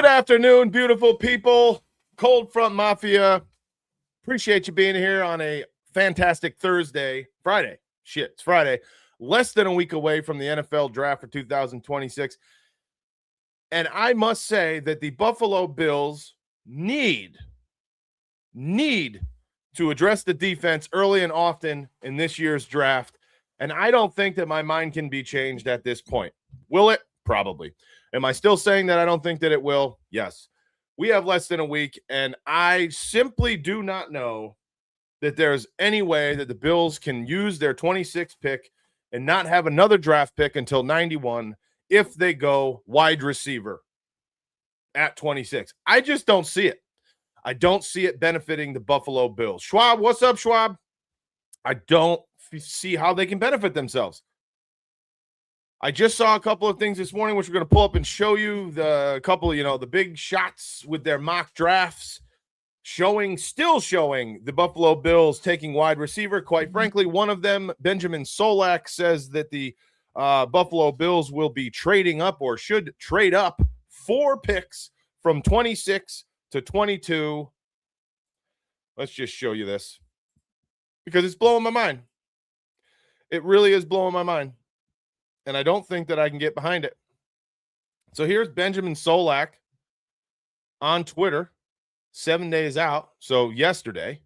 Good afternoon, beautiful people. Cold Front Mafia. Appreciate you being here on a fantastic Friday. Shit, it's Friday. Less than a week away from the NFL draft for 2026. And I must say that the Buffalo Bills need to address the defense early and often in this year's draft. And I don't think that my mind can be changed at this point. Will it? Probably. Am I still saying that I don't think that it will? Yes. We have less than a week, and I simply do not know that there's any way that the Bills can use their 26th pick and not have another draft pick until 91 if they go wide receiver at 26. I just don't see it. I don't see it benefiting the Buffalo Bills. Schwab, what's up, Schwab? I don't see how they can benefit themselves. I just saw a couple of things this morning, which we're going to pull up and show you the big shots with their mock drafts still showing the Buffalo Bills taking wide receiver. Quite frankly, one of them, Benjamin Solak, says that the Buffalo Bills will be trading up or should trade up 4 picks from 26 to 22. Let's just show you this because it's blowing my mind. It really is blowing my mind. And I don't think that I can get behind it. So here's Benjamin Solak on Twitter, 7 days out, so yesterday,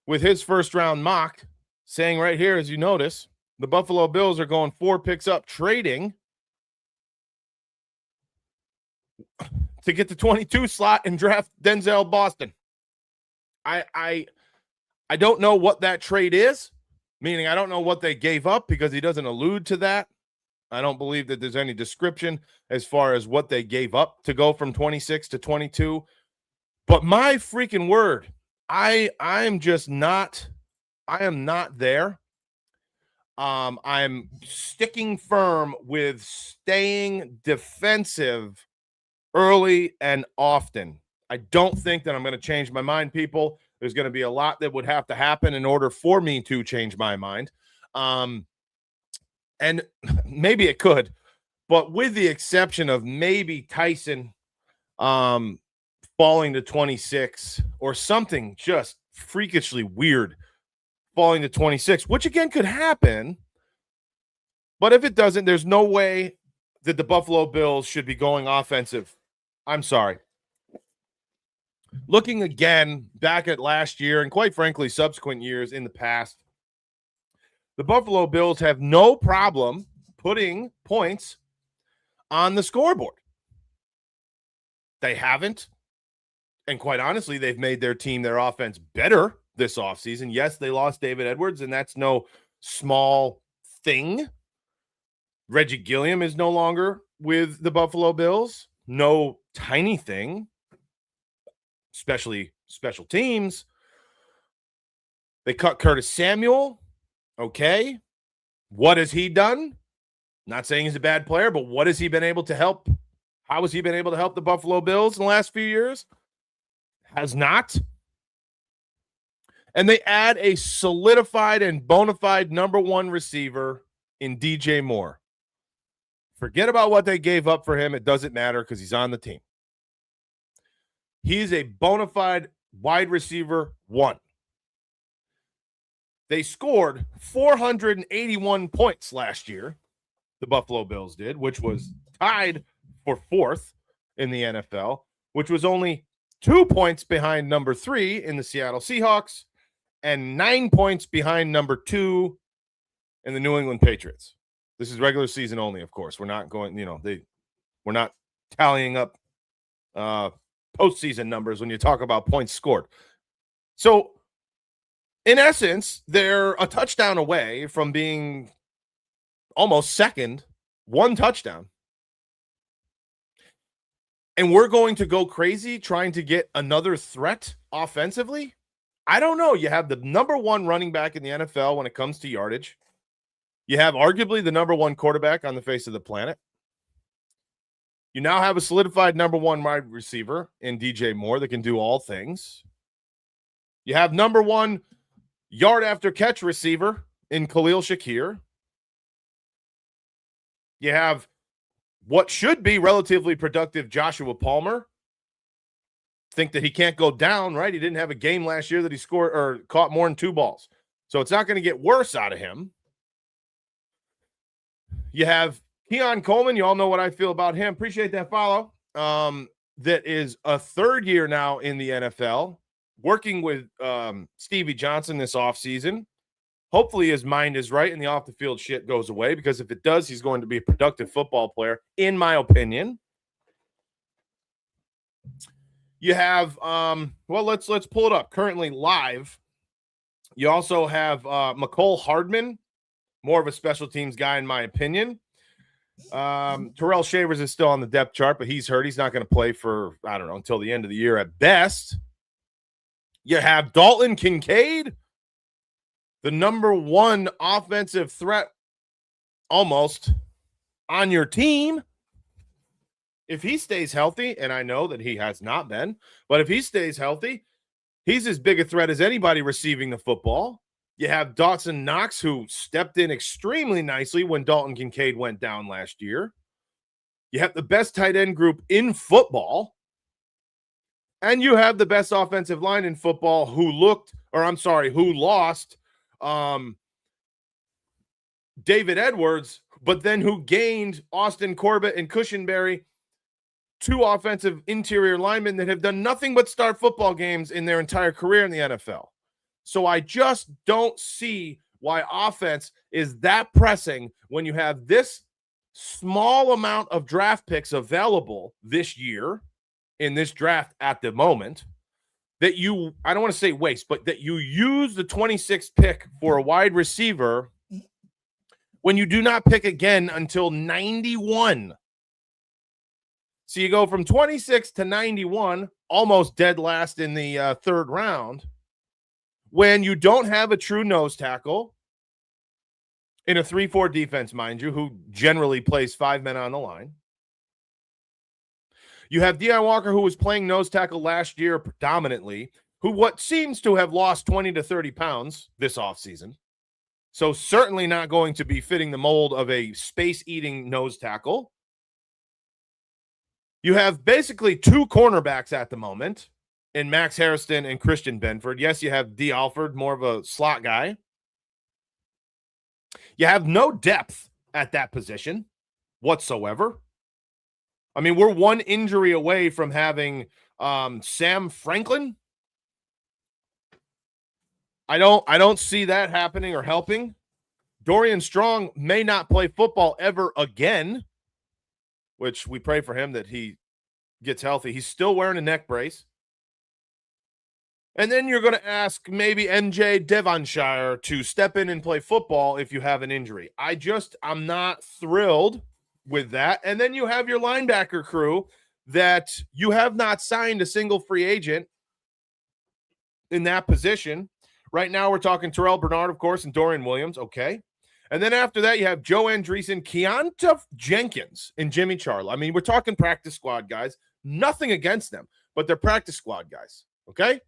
with his first-round mock, saying right here, as you notice, the Buffalo Bills are going 4 picks up, trading to get the 22 slot and draft Denzel Boston. I don't know what that trade is. Meaning I don't know what they gave up because he doesn't allude to that. I don't believe that there's any description as far as what they gave up to go from 26 to 22. But my freaking word, I am not there. I'm sticking firm with staying defensive early and often. I don't think that I'm going to change my mind, people. There's going to be a lot that would have to happen in order for me to change my mind. And maybe it could, but with the exception of maybe Tyson falling to 26 or something just freakishly weird falling to 26, which again could happen. But if it doesn't, there's no way that the Buffalo Bills should be going offensive. I'm sorry. Looking again back at last year and quite frankly, subsequent years in the past, the Buffalo Bills have no problem putting points on the scoreboard. They haven't. And quite honestly, they've made their team, their offense better this offseason. Yes, they lost David Edwards, and that's no small thing. Reggie Gilliam is no longer with the Buffalo Bills. No tiny thing. Especially special teams. They cut Curtis Samuel. Okay. What has he done? Not saying he's a bad player, but what has he been able to help? How has he been able to help the Buffalo Bills in the last few years? Has not. And they add a solidified and bona fide number 1 receiver in DJ Moore. Forget about what they gave up for him. It doesn't matter because he's on the team. He's a bona fide wide receiver 1. They scored 481 points last year, the Buffalo Bills did, which was tied for 4th in the NFL, which was only 2 points behind number 3 in the Seattle Seahawks and 9 points behind number 2 in the New England Patriots. This is regular season only, of course. We're not going, we're not tallying up postseason numbers when you talk about points scored. So, in essence, they're a touchdown away from being almost second, 1 touchdown. And we're going to go crazy trying to get another threat offensively? I don't know. You have the number 1 running back in the NFL when it comes to yardage. You have arguably the number 1 quarterback on the face of the planet. You now have a solidified number 1 wide receiver in DJ Moore that can do all things. You have number 1 yard after catch receiver in Khalil Shakir. You have what should be relatively productive Joshua Palmer. Think that he can't go down, right? He didn't have a game last year that he scored or caught more than 2 balls. So it's not going to get worse out of him. You have Keon Coleman. You all know what I feel about him. Appreciate that follow. That is a 3rd year now in the NFL, working with Stevie Johnson this offseason. Hopefully his mind is right and the off-the-field shit goes away, because if it does, he's going to be a productive football player, in my opinion. You have, let's pull it up. Currently live, you also have McCole Hardman, more of a special teams guy, in my opinion. Terrell Shavers is still on the depth chart, but he's hurt. He's not going to play for, I don't know, until the end of the year at best. You have Dalton Kincaid, the number 1 offensive threat almost on your team. If he stays healthy, and I know that he has not been, but if he stays healthy, he's as big a threat as anybody receiving the football. You have Dawson Knox, who stepped in extremely nicely when Dalton Kincaid went down last year. You have the best tight end group in football. And you have the best offensive line in football who lost David Edwards, but then who gained Austin Corbett and Cushenberry, 2 offensive interior linemen that have done nothing but start football games in their entire career in the NFL. So I just don't see why offense is that pressing when you have this small amount of draft picks available this year in this draft at the moment, that you, I don't want to say waste, but that you use the 26th pick for a wide receiver when you do not pick again until 91. So you go from 26 to 91, almost dead last in the 3rd round, when you don't have a true nose tackle in a 3-4 defense, mind you, who generally plays 5 men on the line. You have Deion Walker, who was playing nose tackle last year predominantly, who what seems to have lost 20 to 30 pounds this offseason. So certainly not going to be fitting the mold of a space-eating nose tackle. You have basically 2 cornerbacks at the moment in Max Harrison and Christian Benford. Yes, you have D. Alford, more of a slot guy. You have no depth at that position whatsoever. I mean, we're 1 injury away from having Sam Franklin. I don't see that happening or helping. Dorian Strong may not play football ever again, which we pray for him that he gets healthy. He's still wearing a neck brace. And then you're going to ask maybe MJ Devonshire to step in and play football if you have an injury. I'm not thrilled with that. And then you have your linebacker crew that you have not signed a single free agent in that position. Right now we're talking Terrell Bernard, of course, and Dorian Williams. Okay. And then after that, you have Joe Andreessen, Keonta Jenkins, and Jimmy Charlo. I mean, we're talking practice squad guys. Nothing against them, but they're practice squad guys. Okay?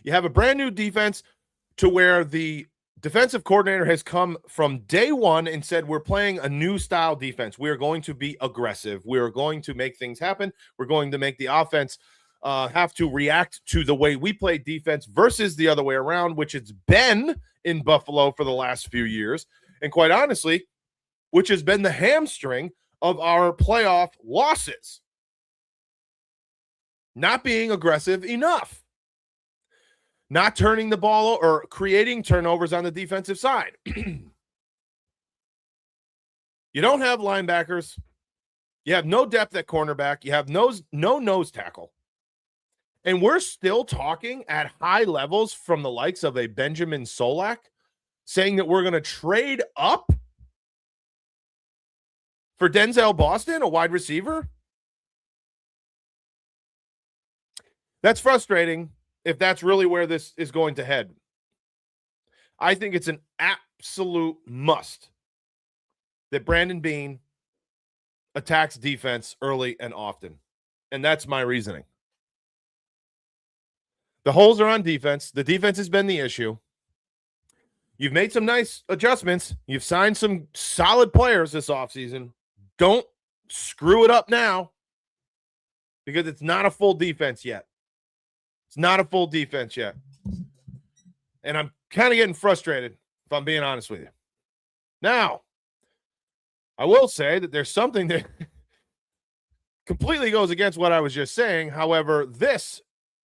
You have a brand new defense to where the defensive coordinator has come from day one and said, we're playing a new style defense. We are going to be aggressive. We are going to make things happen. We're going to make the offense have to react to the way we play defense versus the other way around, which it's been in Buffalo for the last few years. And quite honestly, which has been the hamstring of our playoff losses. Not being aggressive enough. Not turning the ball or creating turnovers on the defensive side. You don't have linebackers. You have no depth at cornerback. You have no nose tackle. And we're still talking at high levels from the likes of a Benjamin Solak saying that we're going to trade up for Denzel Boston, a wide receiver. That's frustrating if that's really where this is going to head. I think it's an absolute must that Brandon Beane attacks defense early and often. And that's my reasoning. The holes are on defense. The defense has been the issue. You've made some nice adjustments. You've signed some solid players this offseason. Don't screw it up now because it's not a full defense yet. It's not a full defense yet. And I'm kind of getting frustrated, if I'm being honest with you. Now, I will say that there's something that completely goes against what I was just saying. However, this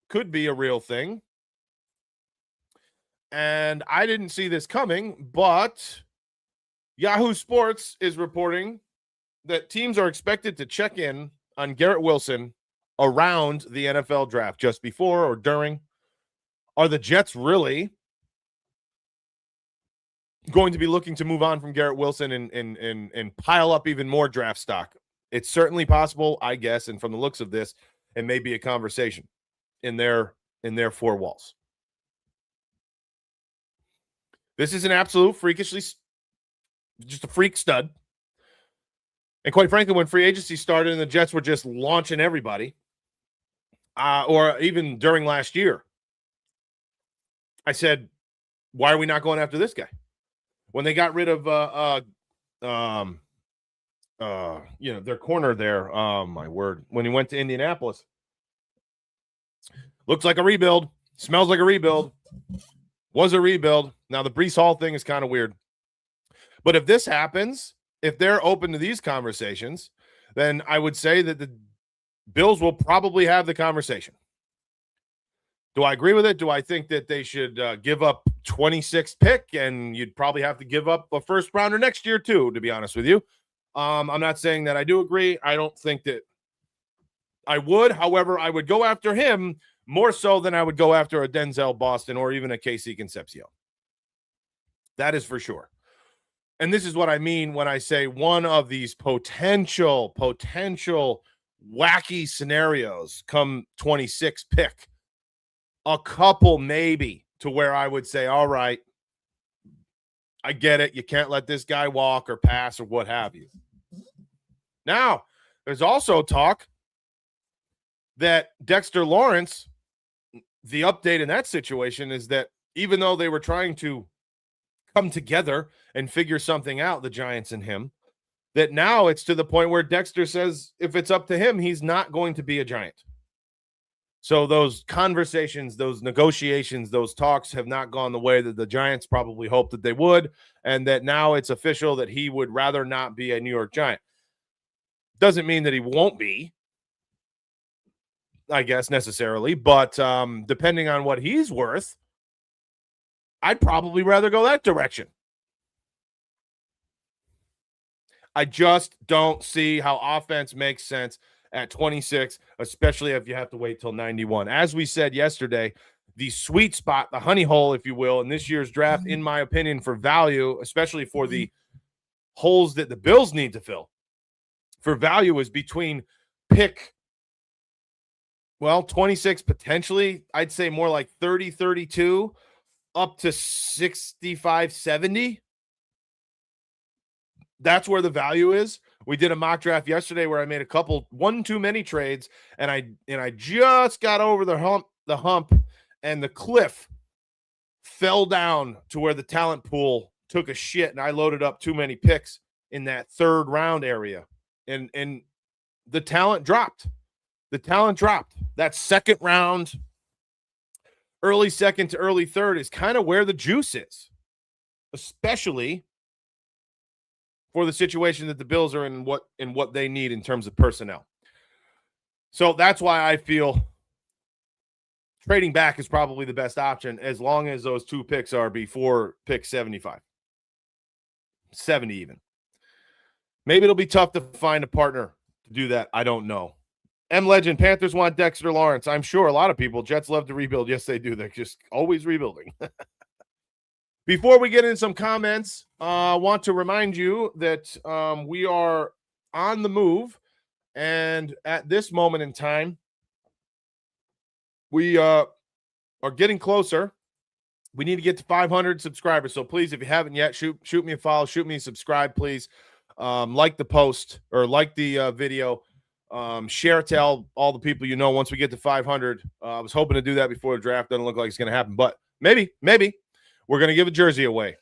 could be a real thing. And I didn't see this coming, but Yahoo Sports is reporting that teams are expected to check in on Garrett Wilson around the NFL draft, just before or during. Are the Jets really going to be looking to move on from Garrett Wilson and pile up even more draft stock? It's certainly possible, I guess, and from the looks of this, it may be a conversation in their four walls. This is an absolute freakishly, just a freak stud. And quite frankly, when free agency started and the Jets were just launching everybody, or even during last year, I said, why are we not going after this guy? When they got rid of, their corner there, my word, when he went to Indianapolis, looks like a rebuild, smells like a rebuild, was a rebuild. Now the Breece Hall thing is kind of weird. But if this happens, if they're open to these conversations, then I would say that the Bills will probably have the conversation. Do I agree with it? Do I think that they should give up 26th pick and you'd probably have to give up a first rounder next year too, to be honest with you? I'm not saying that I do agree. I don't think that I would. However, I would go after him more so than I would go after a Denzel Boston or even a KC Concepcion. That is for sure. And this is what I mean when I say one of these potential wacky scenarios come 26 pick. A couple maybe to where I would say, all right, I get it. You can't let this guy walk or pass or what have you. Now, there's also talk that Dexter Lawrence, the update in that situation is that even though they were trying to come together and figure something out, the Giants and him, that now it's to the point where Dexter says if it's up to him, he's not going to be a Giant. So those conversations, those negotiations, those talks have not gone the way that the Giants probably hoped that they would, and that now it's official that he would rather not be a New York Giant. Doesn't mean that he won't be, I guess, necessarily, but depending on what he's worth, I'd probably rather go that direction. I just don't see how offense makes sense at 26, especially if you have to wait till 91. As we said yesterday, the sweet spot, the honey hole, if you will, in this year's draft, in my opinion, for value, especially for the holes that the Bills need to fill, for value is between pick, 26 potentially, I'd say more like 30, 32, up to 65, 70. That's where the value is. We did a mock draft yesterday where I made one too many trades, and I just got over the hump, and the cliff fell down to where the talent pool took a shit, and I loaded up too many picks in that third round area, and the talent dropped. The talent dropped. That second round, early second to early third is kind of where the juice is, especially for the situation that the Bills are in, what they need in terms of personnel. So that's why I feel trading back is probably the best option, as long as those two picks are before pick 75, 70 even. Maybe it'll be tough to find a partner to do that. I don't know. M Legend, Panthers want Dexter Lawrence. I'm sure a lot of people, Jets love to rebuild. Yes, they do. They're just always rebuilding. Before we get in some comments, I want to remind you that we are on the move, and at this moment in time, we are getting closer. We need to get to 500 subscribers, so please, if you haven't yet, shoot me a follow, shoot me a subscribe, please. Like the post or like the video. Share it to all the people you know once we get to 500. I was hoping to do that before the draft. Doesn't look like it's going to happen, but maybe. We're going to give a jersey away.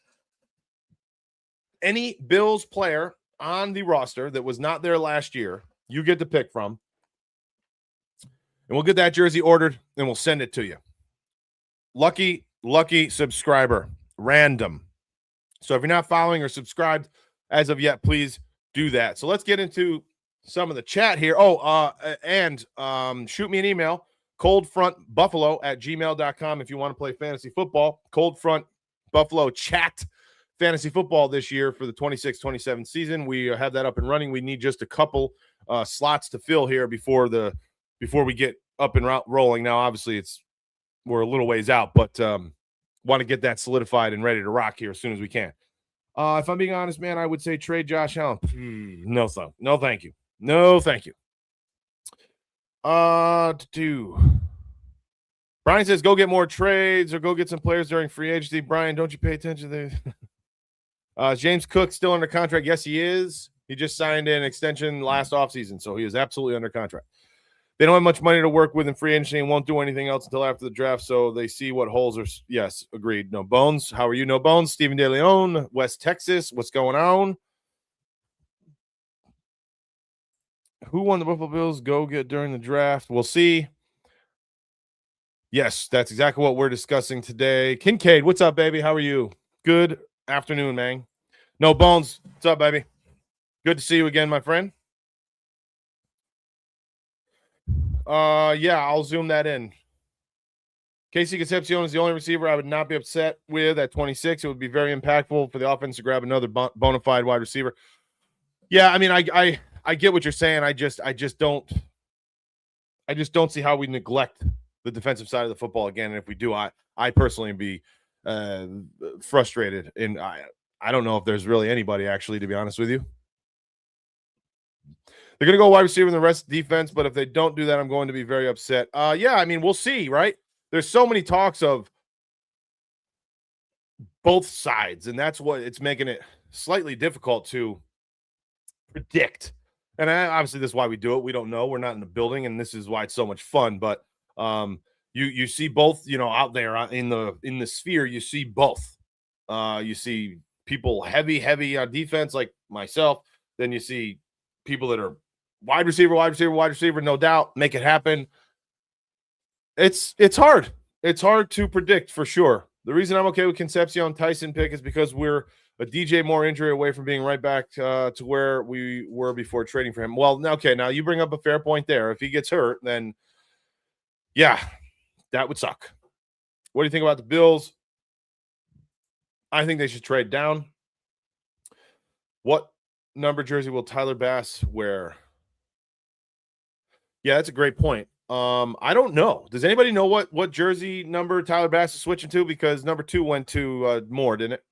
any Bills player on the roster that was not there last year, you get to pick from. And we'll get that jersey ordered and we'll send it to you. Lucky subscriber, random. So if you're not following or subscribed as of yet, please do that. So let's get into some of the chat here. And shoot me an email, coldfrontbuffalo@gmail.com if you want to play fantasy football. Cold Front Buffalo chat fantasy football this year for the 26-27 season. We have that up and running. We need just a couple slots to fill here before we get up and rolling. Now, obviously, we're a little ways out, but want to get that solidified and ready to rock here as soon as we can. If I'm being honest, man, I would say trade Josh Allen. No, thank you. No, thank you. Brian says, go get more trades or go get some players during free agency. Brian, don't you pay attention to James Cook still under contract? Yes, he is. He just signed an extension last offseason, so he is absolutely under contract. They don't have much money to work with in free agency and won't do anything else until after the draft, so they see what holes are. Yes, agreed. No Bones. How are you? No Bones. Stephen De Leon, West Texas. What's going on? Who won the Buffalo Bills go get during the draft? We'll see. Yes, that's exactly what we're discussing today. Kincaid, what's up, baby? How are you? Good afternoon, man. No Bones. What's up, baby? Good to see you again, my friend. Yeah, I'll zoom that in. Casey Concepcion is the only receiver I would not be upset with at 26. It would be very impactful for the offense to grab another bona fide wide receiver. Yeah, I mean, I get what you're saying. I just don't see how we neglect the defensive side of the football again. And if we do, I personally be frustrated. And I don't know if there's really anybody, actually, to be honest with you. They're going to go wide receiver in the rest of the defense, but if they don't do that, I'm going to be very upset. Yeah, I mean, we'll see, right? There's so many talks of both sides, and that's what it's making it slightly difficult to predict. And obviously, this is why we do it. We don't know. We're not in the building, and this is why it's so much fun. But you see both, out there in the sphere, you see both. You see people heavy on defense like myself. Then you see people that are wide receiver, no doubt, make it happen. It's hard. It's hard to predict for sure. The reason I'm okay with Concepcion Tyson pick is because we're a DJ Moore injury away from being right back to where we were before trading for him. Well, okay, now you bring up a fair point there. If he gets hurt, then yeah, that would suck. What do you think about the Bills? I think they should trade down. What number jersey will Tyler Bass wear? Yeah, that's a great point. I don't know. Does anybody know what jersey number Tyler Bass is switching to? Because number 2 went to Moore, didn't it?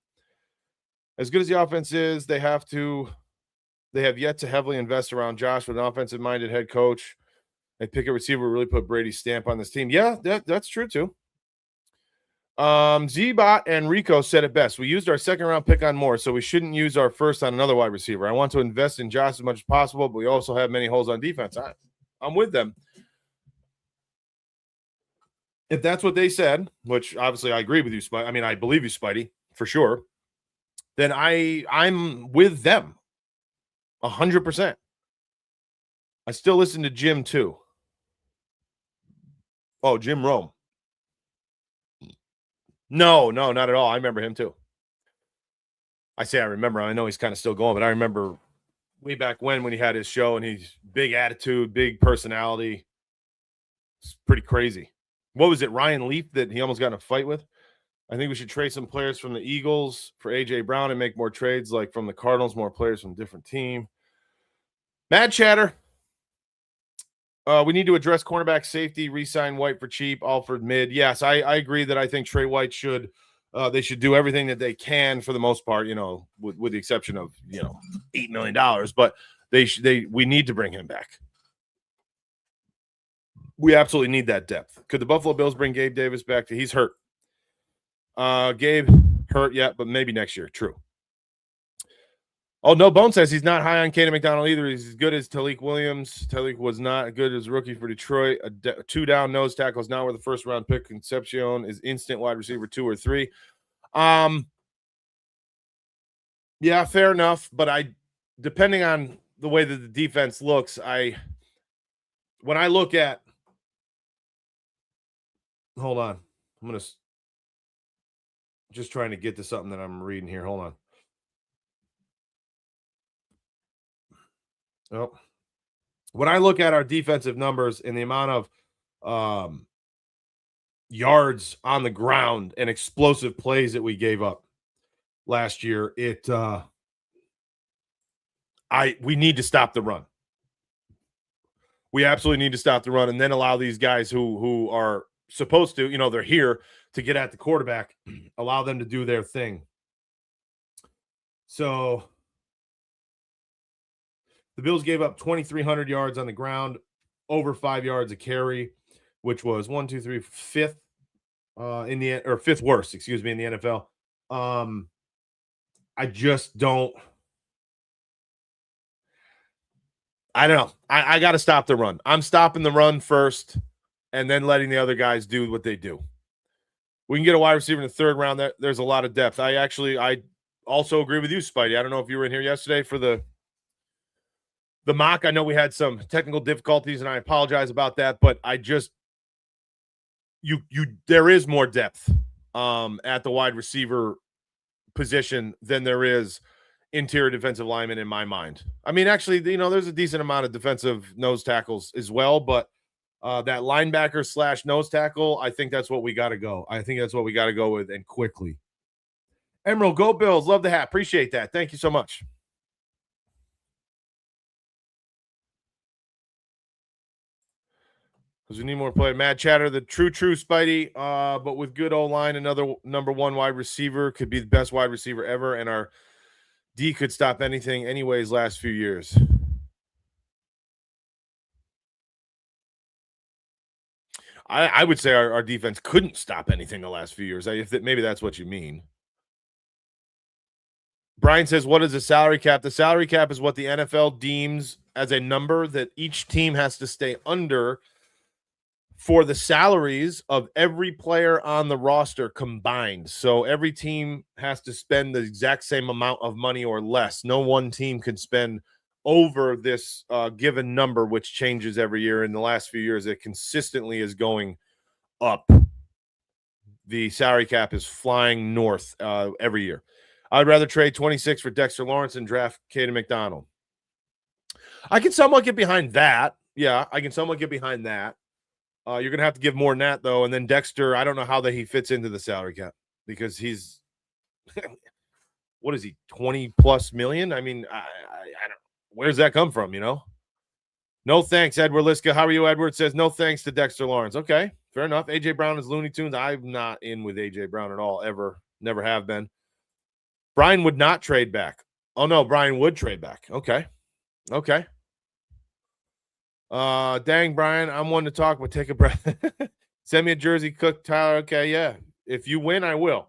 As good as the offense is, they have yet to heavily invest around Josh with an offensive-minded head coach. They pick a receiver, really put Brady's stamp on this team. Yeah, that's true too. Z-Bot and Rico said it best. We used our second-round pick on Moore, so we shouldn't use our first on another wide receiver. I want to invest in Josh as much as possible, but we also have many holes on defense. I'm with them. If that's what they said, which obviously I agree with you, Spidey. I mean, I believe you, Spidey, for sure. Then I'm with them 100%. I still listen to Jim too. Oh, Jim Rome. No, not at all. I remember him too. I say I remember. I know he's kind of still going, but I remember way back when he had his show and he's big attitude, big personality. It's pretty crazy. What was it, Ryan Leaf that he almost got in a fight with? I think we should trade some players from the Eagles for A.J. Brown and make more trades like from the Cardinals, more players from a different team. Mad chatter. We need to address cornerback safety, re-sign White for cheap, Alford mid. Yes, I agree that I think Trey White should they should do everything that they can for the most part, with the exception of, $8 million, but we need to bring him back. We absolutely need that depth. Could the Buffalo Bills bring Gabe Davis back? He's hurt. Gabe hurt yet, but maybe next year. True. Oh, no, Bone says he's not high on Caden McDonald either. He's as good as Talik Williams. Talik was not good as a rookie for Detroit. A 2-down nose tackle is not where the first-round pick. Concepcion is instant wide receiver 2 or 3. Yeah, fair enough. But depending on the way that the defense looks, when I look at, hold on, I'm gonna just trying to get to something that I'm reading here. Hold on. Oh, when I look at our defensive numbers and the amount of yards on the ground and explosive plays that we gave up last year, we need to stop the run. We absolutely need to stop the run and then allow these guys who are supposed to, they're here to get at the quarterback, allow them to do their thing. So the Bills gave up 2,300 yards on the ground, over 5 yards a carry, which was fifth fifth worst, excuse me, in the NFL. I just don't. I don't know. I got to stop the run. I'm stopping the run first and then letting the other guys do what they do. We can get a wide receiver in the third round. There's a lot of depth. I also agree with you, Spidey. I don't know if you were in here yesterday for the mock. I know we had some technical difficulties, and I apologize about that. But there is more depth at the wide receiver position than there is interior defensive lineman in my mind. I mean, actually, there's a decent amount of defensive nose tackles as well, but that linebacker / nose tackle, I think that's what we got to go. I think that's what we got to go with, and quickly. Emerald, go Bills. Love the hat. Appreciate that. Thank you so much. Because we need more play. Mad Chatter, the true Spidey, but with good O-line, another number one wide receiver, could be the best wide receiver ever, and our D could stop anything anyways last few years. I would say our defense couldn't stop anything the last few years. Maybe that's what you mean. Brian says, what is the salary cap? The salary cap is what the NFL deems as a number that each team has to stay under for the salaries of every player on the roster combined. So every team has to spend the exact same amount of money or less. No one team can spend over this given number, which changes every year. In the last few years, it consistently is going up. The salary cap is flying north every year. I'd rather trade 26 for Dexter Lawrence and draft Caden McDonald. I can somewhat get behind that. Yeah, I can somewhat get behind that. You're going to have to give more than that, though. And then Dexter, I don't know how he fits into the salary cap because he's – what is he, 20-plus million? I mean, I don't – where does that come from, No thanks, Edward Liska. How are you, Edward? Says no thanks to Dexter Lawrence. Okay, fair enough. A.J. Brown is Looney Tunes. I'm not in with A.J. Brown at all, ever. Never have been. Brian would not trade back. Oh, no, Brian would trade back. Okay. Dang, Brian, I'm one to talk, but take a breath. Send me a jersey, Cook, Tyler. Okay, yeah. If you win, I will.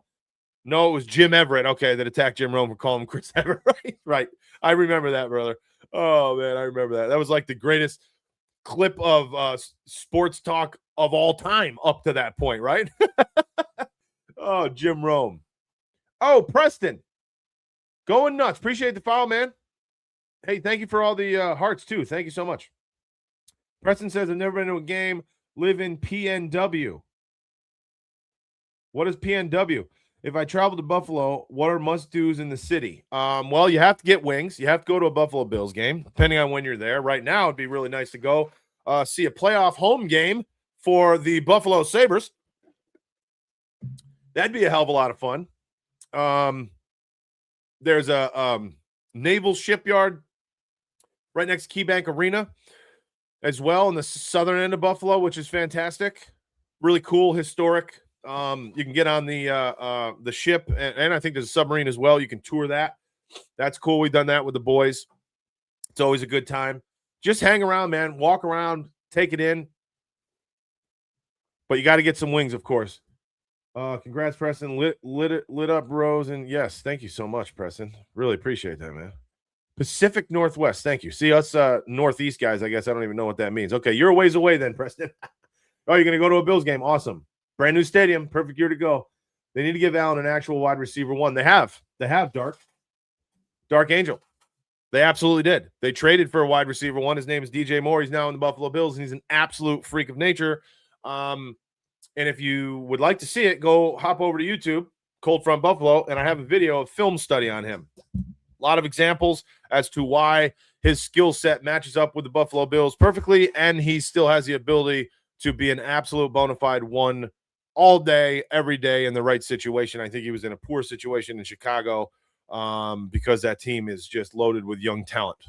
No, it was Jim Everett, okay, that attacked Jim Rome for calling him Chris Everett. Right. I remember that, brother. Oh, man, I remember that. That was like the greatest clip of sports talk of all time up to that point, right? Oh, Jim Rome. Oh, Preston. Going nuts. Appreciate the follow, man. Hey, thank you for all the hearts, too. Thank you so much. Preston says, I've never been to a game. Live in PNW. What is PNW? If I travel to Buffalo, what are must-dos in the city? Well, you have to get wings. You have to go to a Buffalo Bills game, depending on when you're there. Right now, it'd be really nice to go see a playoff home game for the Buffalo Sabres. That'd be a hell of a lot of fun. There's a naval shipyard right next to KeyBank Arena as well in the southern end of Buffalo, which is fantastic. Really cool, historic. You can get on the ship, and I think there's a submarine as well. You can tour that. That's cool. We've done that with the boys. It's always a good time. Just hang around, man. Walk around, take it in. But you got to get some wings, of course. Congrats, Preston. Lit up Rose, and yes, thank you so much, Preston. Really appreciate that, man. Pacific Northwest, thank you. See, us Northeast guys, I guess I don't even know what that means. Okay, you're a ways away then, Preston. Oh, you're going to go to a Bills game. Awesome. Brand new stadium. Perfect year to go. They need to give Allen an actual wide receiver one. They have, Dark. Dark Angel. They absolutely did. They traded for a wide receiver one. His name is DJ Moore. He's now in the Buffalo Bills, and he's an absolute freak of nature. And if you would like to see it, go hop over to YouTube, Cold Front Buffalo, and I have a video of film study on him. A lot of examples as to why his skill set matches up with the Buffalo Bills perfectly, and he still has the ability to be an absolute bona fide one all day, every day in the right situation. I think he was in a poor situation in Chicago because that team is just loaded with young talent,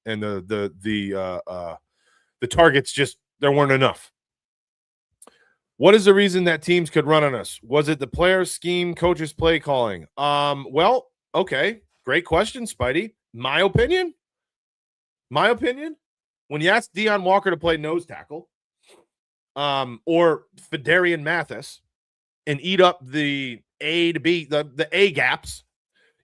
and the targets just there weren't enough. What is the reason that teams could run on us? Was it the players, scheme, coaches, play calling? Well, okay, great question, Spidey. My opinion, when you ask Deion Walker to play nose tackle, or Fedarian Mathis, and eat up the A to B, the A gaps,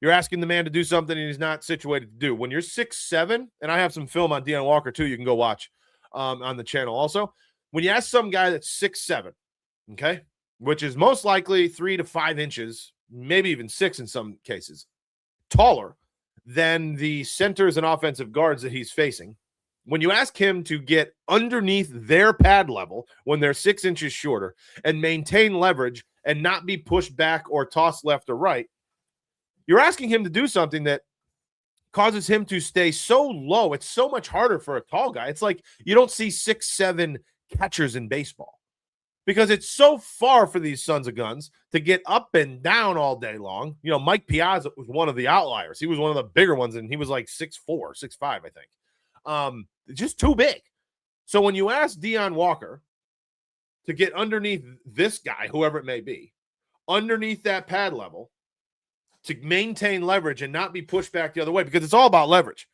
you're asking the man to do something he's not situated to do. When you're 6'7", and I have some film on Deion Walker too, you can go watch on the channel also. When you ask some guy that's 6'7", okay, which is most likely 3 to 5 inches, maybe even 6 in some cases, taller than the centers and offensive guards that he's facing. When you ask him to get underneath their pad level when they're 6 inches shorter and maintain leverage and not be pushed back or tossed left or right, you're asking him to do something that causes him to stay so low. It's so much harder for a tall guy. It's like you don't see 6'7" catchers in baseball because it's so far for these sons of guns to get up and down all day long. You know, Mike Piazza was one of the outliers. He was one of the bigger ones, and he was like 6'4", 6'5", I think. Just too big. So when you ask Deion Walker to get underneath this guy, whoever it may be, underneath that pad level to maintain leverage and not be pushed back the other way, because it's all about leverage.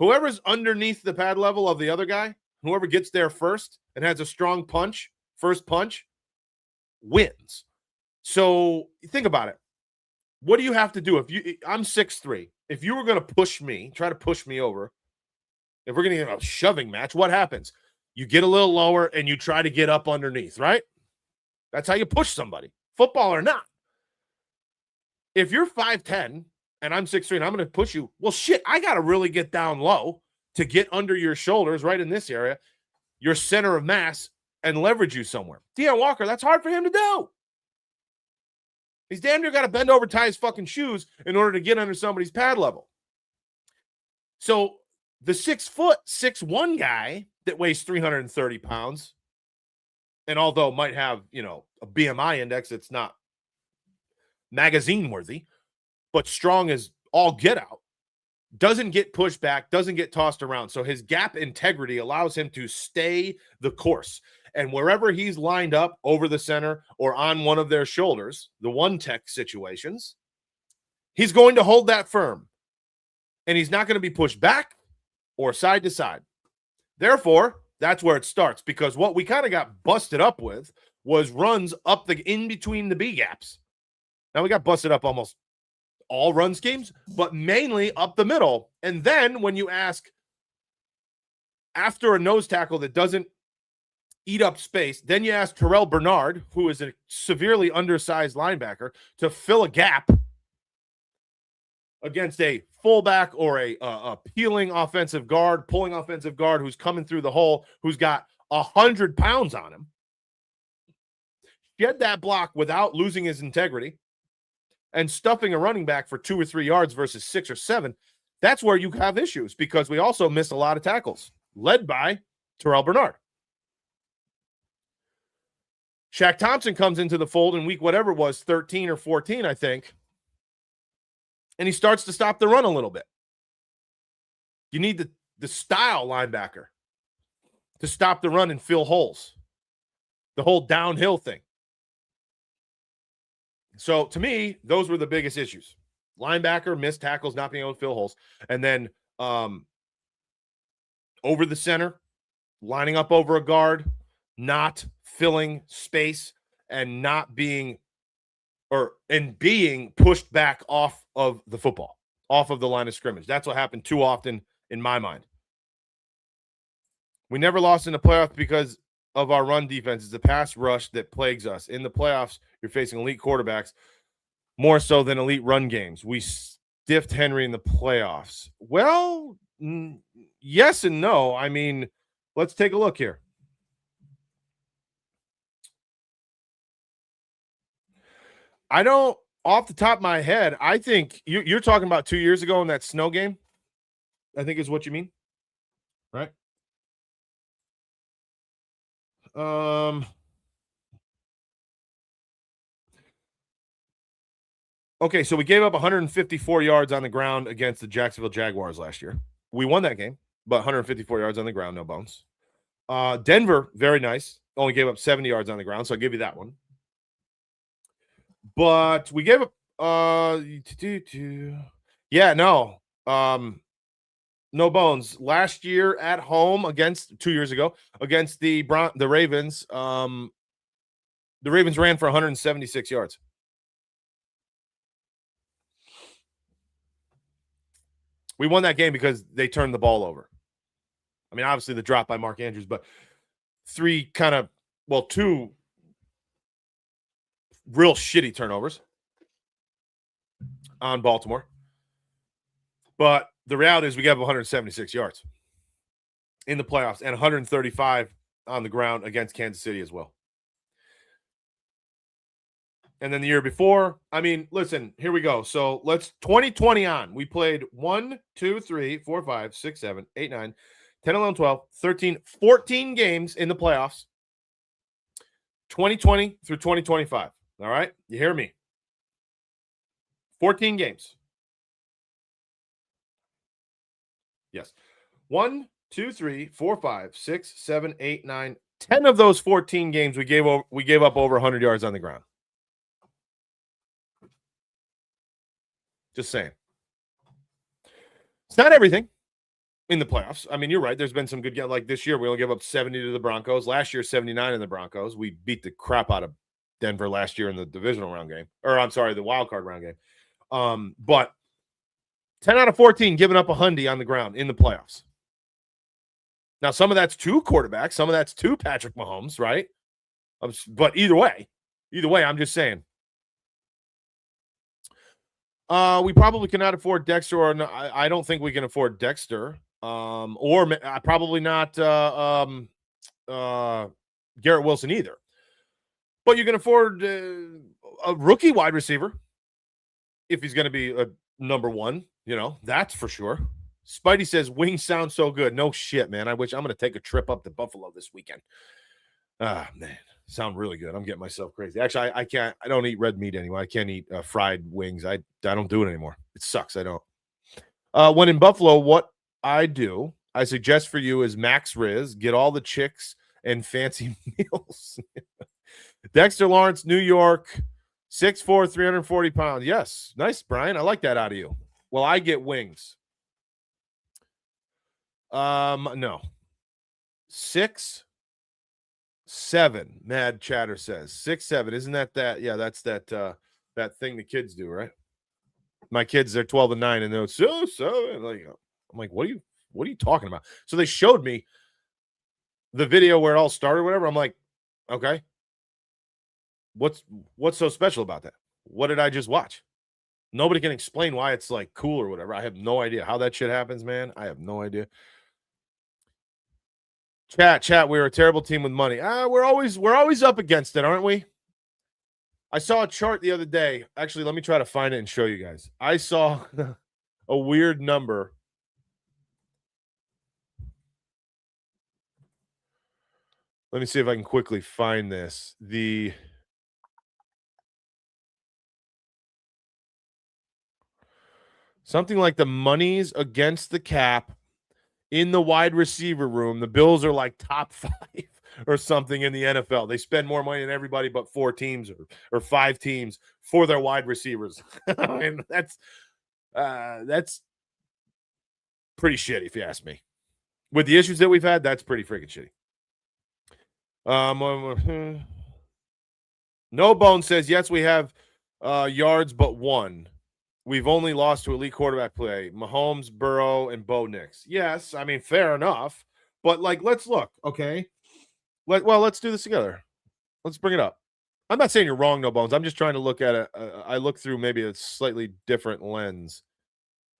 Whoever's underneath the pad level of the other guy, whoever gets there first and has a strong punch, first punch, wins. So think about it. What do you have to do? I'm 6'3". If you were going to push me, try to push me over, if we're going to get a shoving match, what happens? You get a little lower and you try to get up underneath, right? That's how you push somebody, football or not. If you're 5'10" and I'm 6'3" and I'm going to push you, well, shit, I got to really get down low to get under your shoulders right in this area, your center of mass, and leverage you somewhere. Deion Walker, that's hard for him to do. He's damn near got to bend over, tie his fucking shoes in order to get under somebody's pad level. So the 6'1" guy that weighs 330 pounds, and although might have, a BMI index that's not magazine worthy, but strong as all get out, doesn't get pushed back, doesn't get tossed around. So his gap integrity allows him to stay the course. And wherever he's lined up over the center or on one of their shoulders, the one tech situations, he's going to hold that firm. And he's not going to be pushed back or side to side. Therefore, that's where it starts, because what we kind of got busted up with was runs up in between the B gaps. Now we got busted up almost all run schemes, but mainly up the middle. And then when you ask after a nose tackle that doesn't eat up space, then you ask Terrell Bernard, who is a severely undersized linebacker, to fill a gap against a fullback or a peeling offensive guard, pulling offensive guard who's coming through the hole, who's got 100 pounds on him. Get that block without losing his integrity and stuffing a running back for 2 or 3 yards versus 6 or 7. That's where you have issues, because we also missed a lot of tackles, led by Terrell Bernard. Shaq Thompson comes into the fold in week whatever it was, 13 or 14, I think, and he starts to stop the run a little bit. You need the style linebacker to stop the run and fill holes, the whole downhill thing. So to me, those were the biggest issues. Linebacker, missed tackles, not being able to fill holes. And then over the center, lining up over a guard, not filling space, and not being being pushed back off of the football, off of the line of scrimmage. That's what happened too often in my mind. We never lost in the playoffs because of our run defense. It's the pass rush that plagues us. In the playoffs, you're facing elite quarterbacks more so than elite run games. We stiffed Henry in the playoffs. Well, yes and no. I mean, let's take a look here. I don't, off the top of my head, I think you're talking about 2 years ago in that snow game, I think is what you mean, right? Okay, so we gave up 154 yards on the ground against the Jacksonville Jaguars last year. We won that game, but 154 yards on the ground, no bones. Denver, very nice. Only gave up 70 yards on the ground, so I'll give you that one. But we gave up yeah, no. No bones. Last year at home against 2 years ago against the Ravens, the Ravens ran for 176 yards. We won that game because they turned the ball over. I mean, obviously the drop by Mark Andrews, but two real shitty turnovers on Baltimore. But the reality is we got 176 yards in the playoffs and 135 on the ground against Kansas City as well. And then the year before, I mean, listen, here we go. So let's 2020 on. We played 1, 2, 3, 4, 5, 6, 7, 8, 9, 10, 11, 12, 13, 14 games in the playoffs. 2020 through 2025. All right? You hear me? 14 games. Yes. 1, 2, 3, 4, 5, 6, 7, 8, 9, 10 of those 14 games we gave up over 100 yards on the ground. Just saying. It's not everything in the playoffs. I mean, you're right. There's been some good games. Like this year, we only gave up 70 to the Broncos. Last year, 79 in the Broncos. We beat the crap out of Denver last year in the divisional round game. Or, I'm sorry, the wild card round game. But 10 out of 14 giving up 100 on the ground in the playoffs. Now, some of that's two quarterbacks. Some of that's two Patrick Mahomes, right? But either way, I'm just saying. We probably cannot afford Dexter, or no, I don't think we can afford Dexter. Or probably not Garrett Wilson either. But you can afford a rookie wide receiver if he's going to be a number one. You know, that's for sure. Spidey says wings sound so good. No shit, man. I wish I'm going to take a trip up to Buffalo this weekend. Ah, man. Sound really good. I'm getting myself crazy. Actually, I can't. I don't eat red meat anymore. I can't eat fried wings. I don't do it anymore. It sucks. I don't. When in Buffalo, what I do, I suggest for you is Max Riz. Get all the chicks and fancy meals. Dexter Lawrence, New York, 6'4", 340 pounds. Yes, nice, Brian. I like that out of you. Well, I get wings. No. 6'7", Mad Chatter says 6'7". Isn't that? Yeah, that's that thing the kids do, right? My kids, they're 12 and 9, and they're so. Like, I'm like, what are you talking about? So they showed me the video where it all started, or whatever. I'm like, okay, what's so special about that? What did I just watch? Nobody can explain why it's like cool or whatever. I have no idea how that shit happens, man. I have no idea. Chat. We're a terrible team with money. We're always up against it, aren't we? I saw a chart the other day. Actually, let me try to find it and show you guys. I saw a weird number. Let me see if I can quickly find this. Something like the monies against the cap in the wide receiver room. The Bills are like top 5 or something in the NFL. They spend more money than everybody but 4 teams or 5 teams for their wide receivers. I mean, that's pretty shitty if you ask me. With the issues that we've had, that's pretty freaking shitty. No Bone says, yes, we have yards but 1. We've only lost to elite quarterback play. Mahomes, Burrow, and Bo Nix. Yes, I mean, fair enough. But, like, let's look, okay? Let's do this together. Let's bring it up. I'm not saying you're wrong, No Bones. I'm just trying to look at it. I look through maybe a slightly different lens.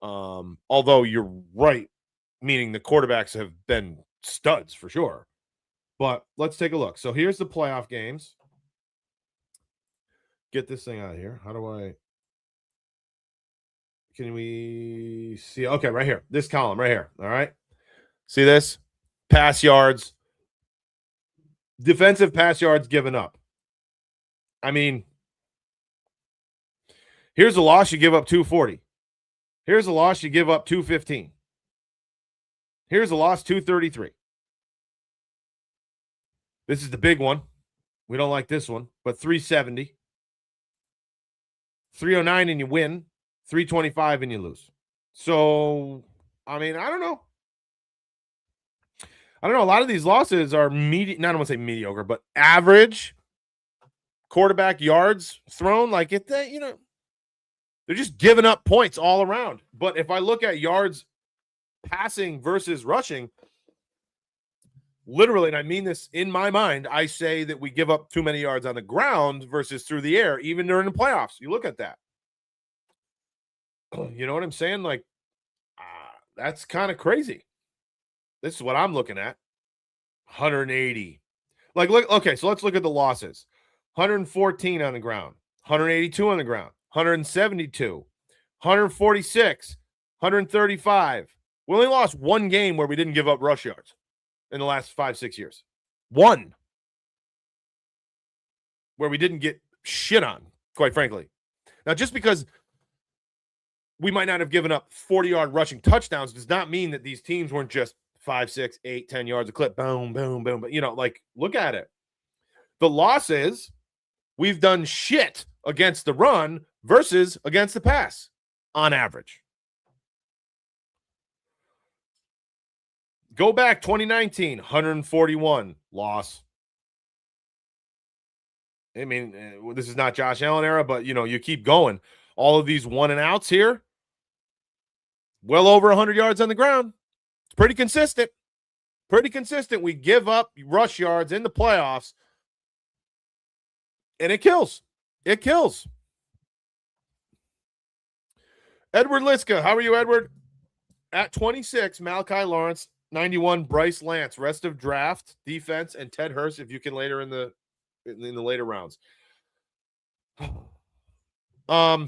Although you're right, meaning the quarterbacks have been studs for sure. But let's take a look. So here's the playoff games. Get this thing out of here. How do I? Can we see? Okay, right here. This column right here. All right. See this? Pass yards. Defensive pass yards given up. I mean, here's a loss, you give up 240. Here's a loss, you give up 215. Here's a loss, 233. This is the big one. We don't like this one, but 370. 309 and you win. 325 and you lose. So, I mean, I don't know. A lot of these losses are I don't want to say mediocre, but average quarterback yards thrown. Like they're just giving up points all around. But if I look at yards passing versus rushing, literally, and I mean this in my mind, I say that we give up too many yards on the ground versus through the air, even during the playoffs. You look at that. You know what I'm saying? Like, that's kind of crazy. This is what I'm looking at. 180. Like, look, okay, so let's look at the losses. 114 on the ground, 182 on the ground, 172, 146, 135. We only lost one game where we didn't give up rush yards in the last 5-6 years. One. Where we didn't get shit on, quite frankly. Now, just because we might not have given up 40-yard rushing touchdowns does not mean that these teams weren't just 5, 6, 8, 10 yards a clip. Boom, boom, boom. But, like, look at it. The loss is we've done shit against the run versus against the pass on average. Go back 2019, 141 loss. I mean, this is not Josh Allen era, but, you keep going. All of these one and outs here, well over 100 yards on the ground. It's pretty consistent. Pretty consistent. We give up rush yards in the playoffs, and it kills. It kills. Edward Liska. How are you, Edward? At 26, Malachi Lawrence. 91, Bryce Lance. Rest of draft, defense, and Ted Hurst if you can later in the later rounds. I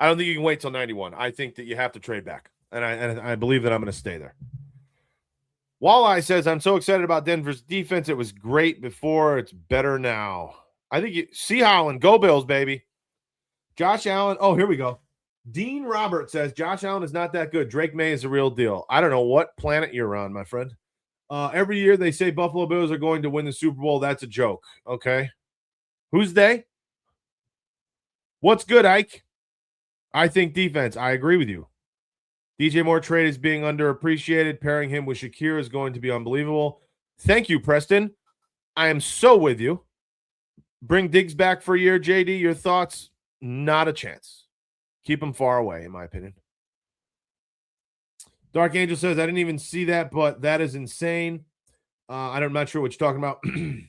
don't think you can wait till 91. I think that you have to trade back, and I believe that I'm going to stay there. Walleye says, I'm so excited about Denver's defense. It was great before. It's better now. I think see Holland. Go Bills, baby. Josh Allen. Oh, here we go. Dean Robert says, Josh Allen is not that good. Drake May is the real deal. I don't know what planet you're on, my friend. Every year they say Buffalo Bills are going to win the Super Bowl. That's a joke. Okay. Who's they? What's good, Ike? I think defense. I agree with you. DJ Moore trade is being underappreciated. Pairing him with Shakir is going to be unbelievable. Thank you, Preston. I am so with you. Bring Diggs back for a year, JD. Your thoughts? Not a chance. Keep him far away, in my opinion. Dark Angel says, I didn't even see that, but that is insane. I'm not sure what you're talking about. I'm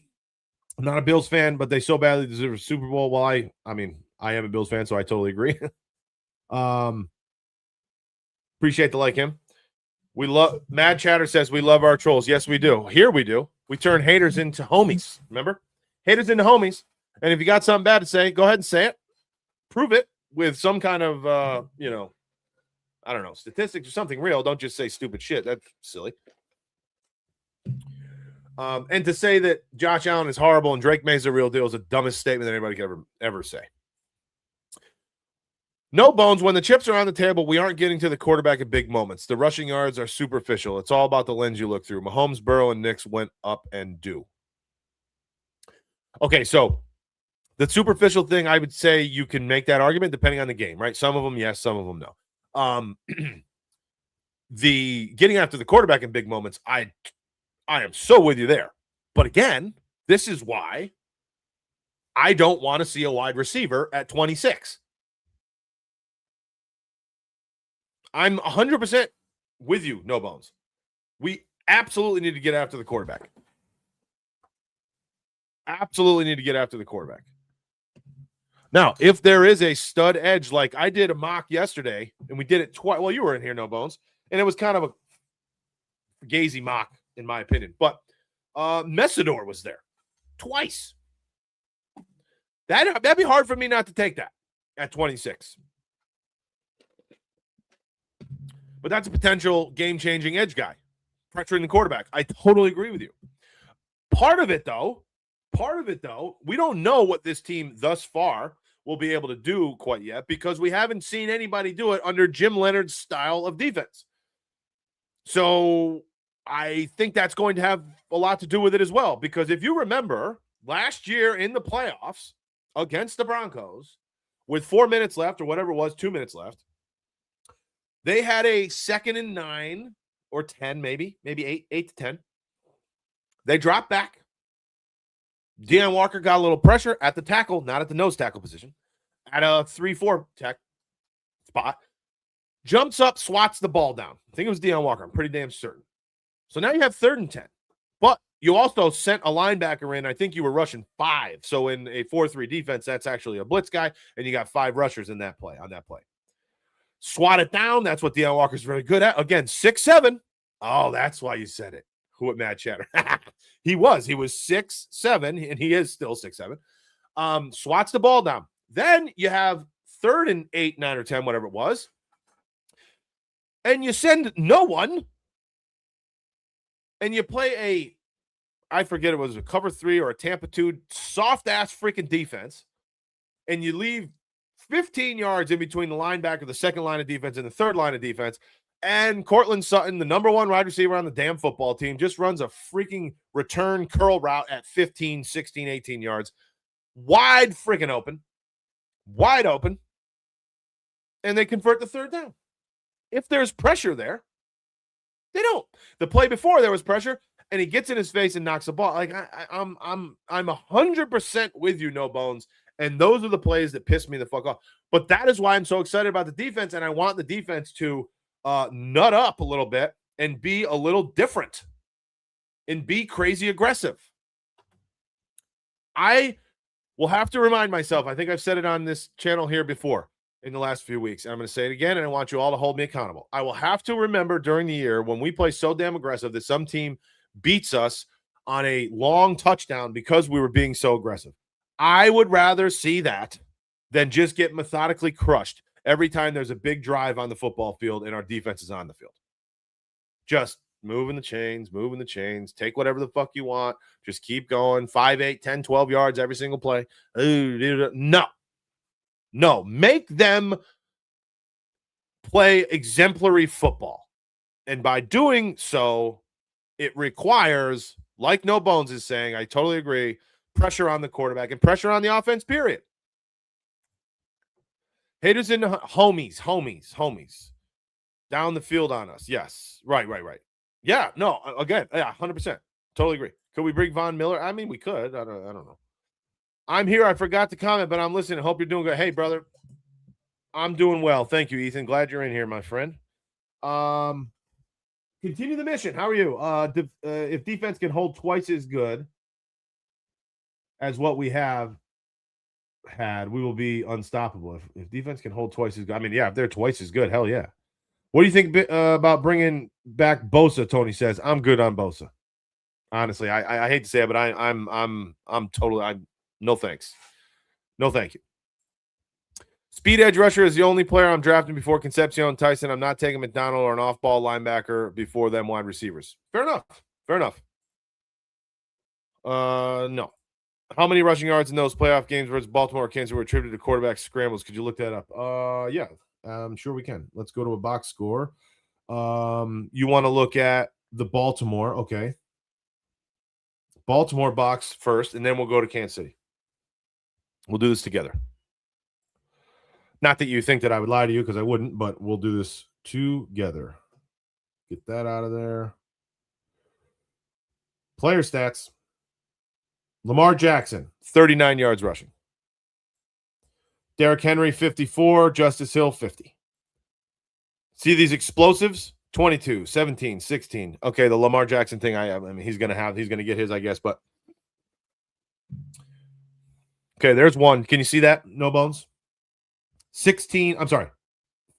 not a Bills fan, but they so badly deserve a Super Bowl. Well, I am a Bills fan, so I totally agree. Appreciate the like him. We love Mad Chatter says we love our trolls. Yes, we do. Here we do. We turn haters into homies. Remember? Haters into homies. And if you got something bad to say, go ahead and say it. Prove it with some kind of I don't know, statistics or something real. Don't just say stupid shit. That's silly. And to say that Josh Allen is horrible and Drake May's the real deal is the dumbest statement that anybody could ever say. No bones. When the chips are on the table, we aren't getting to the quarterback at big moments. The rushing yards are superficial. It's all about the lens you look through. Mahomes, Burrow, and Knicks went up and do. Okay, so the superficial thing, I would say you can make that argument depending on the game, right? Some of them, yes. Some of them, no. The getting after the quarterback in big moments, I am so with you there. But again, this is why I don't want to see a wide receiver at 26. I'm 100% with you, no bones. We absolutely need to get after the quarterback. Absolutely need to get after the quarterback. Now, if there is a stud edge, like I did a mock yesterday, and we did it twice. Well, you were in here, No Bones, and it was kind of a gazy mock, in my opinion. But Messidor was there twice. That'd be hard for me not to take that at 26. But that's a potential game-changing edge guy, pressuring the quarterback. I totally agree with you. Part of it, though, we don't know what this team thus far will be able to do quite yet because we haven't seen anybody do it under Jim Leonard's style of defense. So I think that's going to have a lot to do with it as well, because if you remember last year in the playoffs against the Broncos with 4 minutes left or whatever it was, 2 minutes left, they had a 2nd and 9 or 10, maybe 8 to 10. They dropped back. Deion Walker got a little pressure at the tackle, not at the nose tackle position, at a 3-4 tech spot. Jumps up, swats the ball down. I think it was Deion Walker. I'm pretty damn certain. So now you have 3rd and 10. But you also sent a linebacker in. I think you were rushing 5. So in a 4-3 defense, that's actually a blitz guy, and you got 5 rushers in that play, on that play. Swat it down. That's what Deion Walker's very good at. Again, 6'7". Oh, that's why you said it. Who at Matt Chatter? He was 6'7", and he is still 6'7". Swats the ball down. Then you have 3rd and 8, 9, or 10, whatever it was. And you send no one. And you play I forget it was a cover 3 or a Tampa 2 soft-ass freaking defense. And you leave 15 yards in between the linebacker, the second line of defense, and the third line of defense. And Cortland Sutton, the number 1 wide receiver on the damn football team, just runs a freaking return curl route at 15, 16, 18 yards. Wide freaking open. Wide open. And they convert the 3rd down. If there's pressure there, they don't. The play before there was pressure, and he gets in his face and knocks the ball. Like I'm 100% with you, No Bones. And those are the plays that piss me the fuck off. But that is why I'm so excited about the defense, and I want the defense to nut up a little bit and be a little different and be crazy aggressive. I will have to remind myself, I think I've said it on this channel here before in the last few weeks, and I'm going to say it again, and I want you all to hold me accountable. I will have to remember during the year when we play so damn aggressive that some team beats us on a long touchdown because we were being so aggressive. I would rather see that than just get methodically crushed every time there's a big drive on the football field and our defense is on the field. Just moving the chains, take whatever the fuck you want. Just keep going. 5, 8, 10, 12 yards every single play. No, make them play exemplary football. And by doing so, it requires, like No Bones is saying, I totally agree, pressure on the quarterback and pressure on the offense, period. Haters and homies. Down the field on us. Yes. Right. Yeah, no, again, yeah, 100%. Totally agree. Could we bring Von Miller? I mean, we could. I don't know. I'm here. I forgot to comment, but I'm listening. Hope you're doing good. Hey, brother. I'm doing well. Thank you, Ethan. Glad you're in here, my friend. Continue the mission. How are you? If defense can hold twice as good as what we have had, we will be unstoppable. If defense can hold twice as good, I mean, yeah, if they're twice as good, hell yeah. What do you think about bringing back Bosa? Tony says I'm good on Bosa. Honestly, I hate to say it, but I'm totally no thanks, no thank you. Speed edge rusher is the only player I'm drafting before Concepcion and Tyson. I'm not taking McDonald or an off-ball linebacker before them wide receivers. Fair enough. No. How many rushing yards in those playoff games versus Baltimore or Kansas were attributed to quarterback scrambles? Could you look that up? Yeah, I'm sure we can. Let's go to a box score. You want to look at the Baltimore. Okay. Baltimore box first, and then we'll go to Kansas City. We'll do this together. Not that you think that I would lie to you, because I wouldn't, but we'll do this together. Get that out of there. Player stats. Lamar Jackson, 39 yards rushing. Derrick Henry, 54. Justice Hill, 50. See these explosives? 22, 17, 16. Okay, the Lamar Jackson thing, I mean, he's going to get his, I guess, but Okay, there's one. Can you see that? No bones. 16. I'm sorry,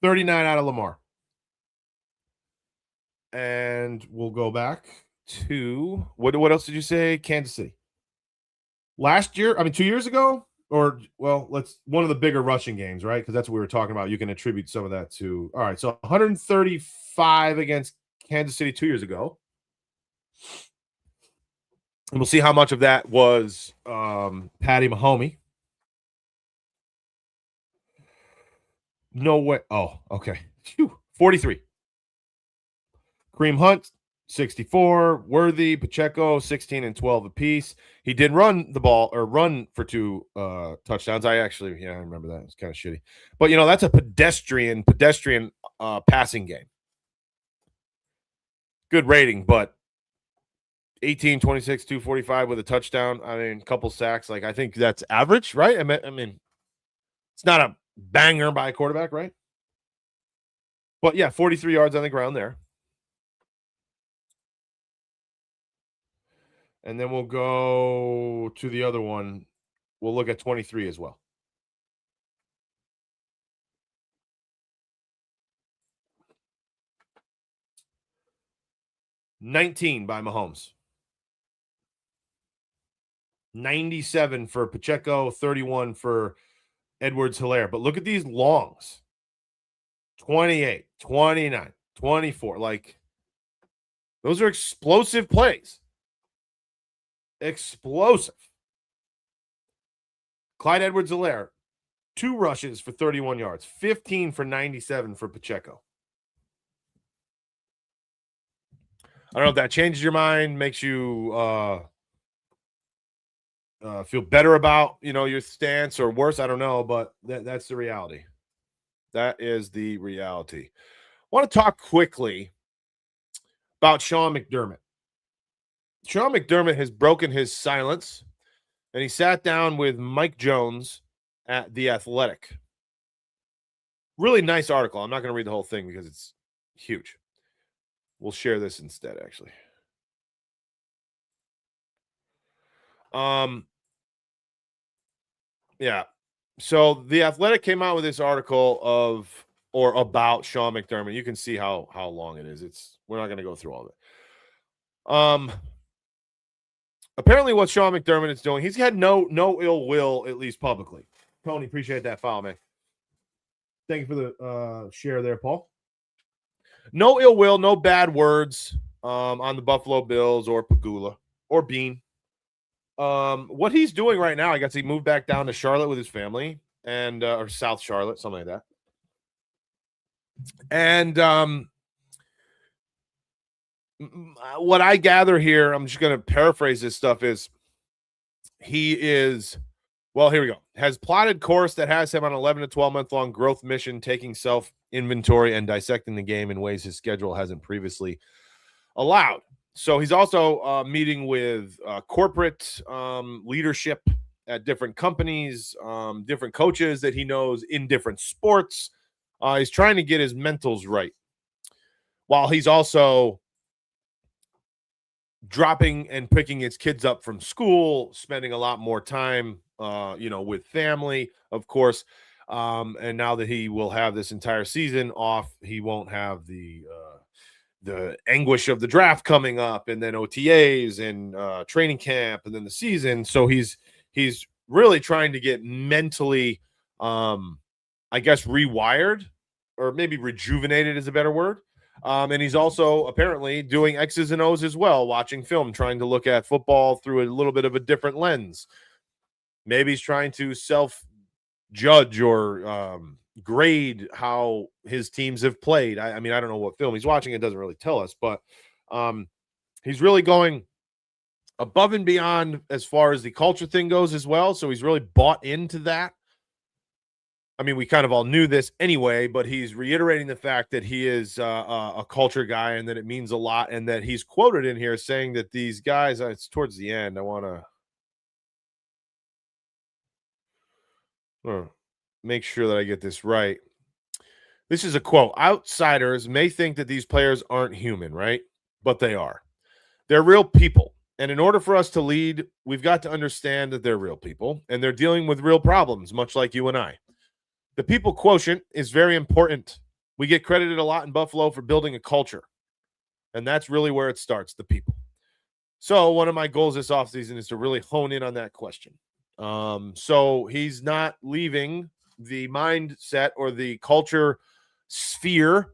39 out of Lamar. And we'll go back to what else did you say? Kansas City. Last year, 2 years ago, or well, let's one of the bigger rushing games, right? Because that's what we were talking about. You can attribute some of that to. All right, so 135 against Kansas City 2 years ago. And we'll see how much of that was Patty Mahomey. No way. Oh, okay. Phew. 43. Kareem Hunt, 64. Worthy, Pacheco, 16 and 12 apiece. He did run the ball or run for 2 touchdowns. I remember that. It's kind of shitty. But, that's a pedestrian passing game. Good rating, but 18, 26, 245 with a touchdown. A couple sacks. I think that's average, right? It's not a banger by a quarterback, right? But, yeah, 43 yards on the ground there. And then we'll go to the other one. We'll look at 23 as well. $19 by Mahomes. 97 for Pacheco, 31 for Edwards-Helaire. But look at these longs. 28, 29, 24. Those are explosive plays. Explosive. Clyde Edwards-Helaire, 2 rushes for 31 yards, 15 for 97 for Pacheco. I don't know if that changes your mind, makes you feel better about, your stance or worse. I don't know, but that's the reality. That is the reality. I want to talk quickly about Sean McDermott. Sean McDermott has broken his silence, and he sat down with Mike Jones at The Athletic. Really nice article. I'm not going to read the whole thing because it's huge. We'll share this instead, actually. Yeah. So The Athletic came out with this article about Sean McDermott. You can see how long it is. We're not going to go through all of it. Apparently what Sean McDermott is doing, he's had no ill will, at least publicly. Tony, appreciate that follow, man. Thank you for the share there, Paul. No ill will, no bad words on the Buffalo Bills or Pagula or Bean. What he's doing right now, I guess he moved back down to Charlotte with his family and or South Charlotte, something like that. And what I gather here, I'm just going to paraphrase this stuff, is he is, well, here we go, has plotted course that has him on an 11 to 12 month long growth mission, taking self-inventory and dissecting the game in ways his schedule hasn't previously allowed. So he's also meeting with corporate leadership at different companies, different coaches that he knows in different sports. He's trying to get his mentals right, while he's also dropping and picking his kids up from school, spending a lot more time, with family, of course. And now that he will have this entire season off, he won't have the anguish of the draft coming up, and then OTAs and training camp, and then the season. So he's really trying to get mentally, I guess, rewired, or maybe rejuvenated is a better word. And he's also apparently doing X's and O's as well, watching film, trying to look at football through a little bit of a different lens. Maybe he's trying to self-judge or grade how his teams have played. I don't know what film he's watching. It doesn't really tell us, but he's really going above and beyond as far as the culture thing goes as well. So he's really bought into that. We kind of all knew this anyway, but he's reiterating the fact that he is a culture guy and that it means a lot, and that he's quoted in here saying that these guys, it's towards the end. I want to make sure that I get this right. This is a quote. Outsiders may think that these players aren't human, right? But they are. They're real people. And in order for us to lead, we've got to understand that they're real people and they're dealing with real problems, much like you and I. The people quotient is very important. We get credited a lot in Buffalo for building a culture. And that's really where it starts, the people. So one of my goals this offseason is to really hone in on that question. So he's not leaving the mindset or the culture sphere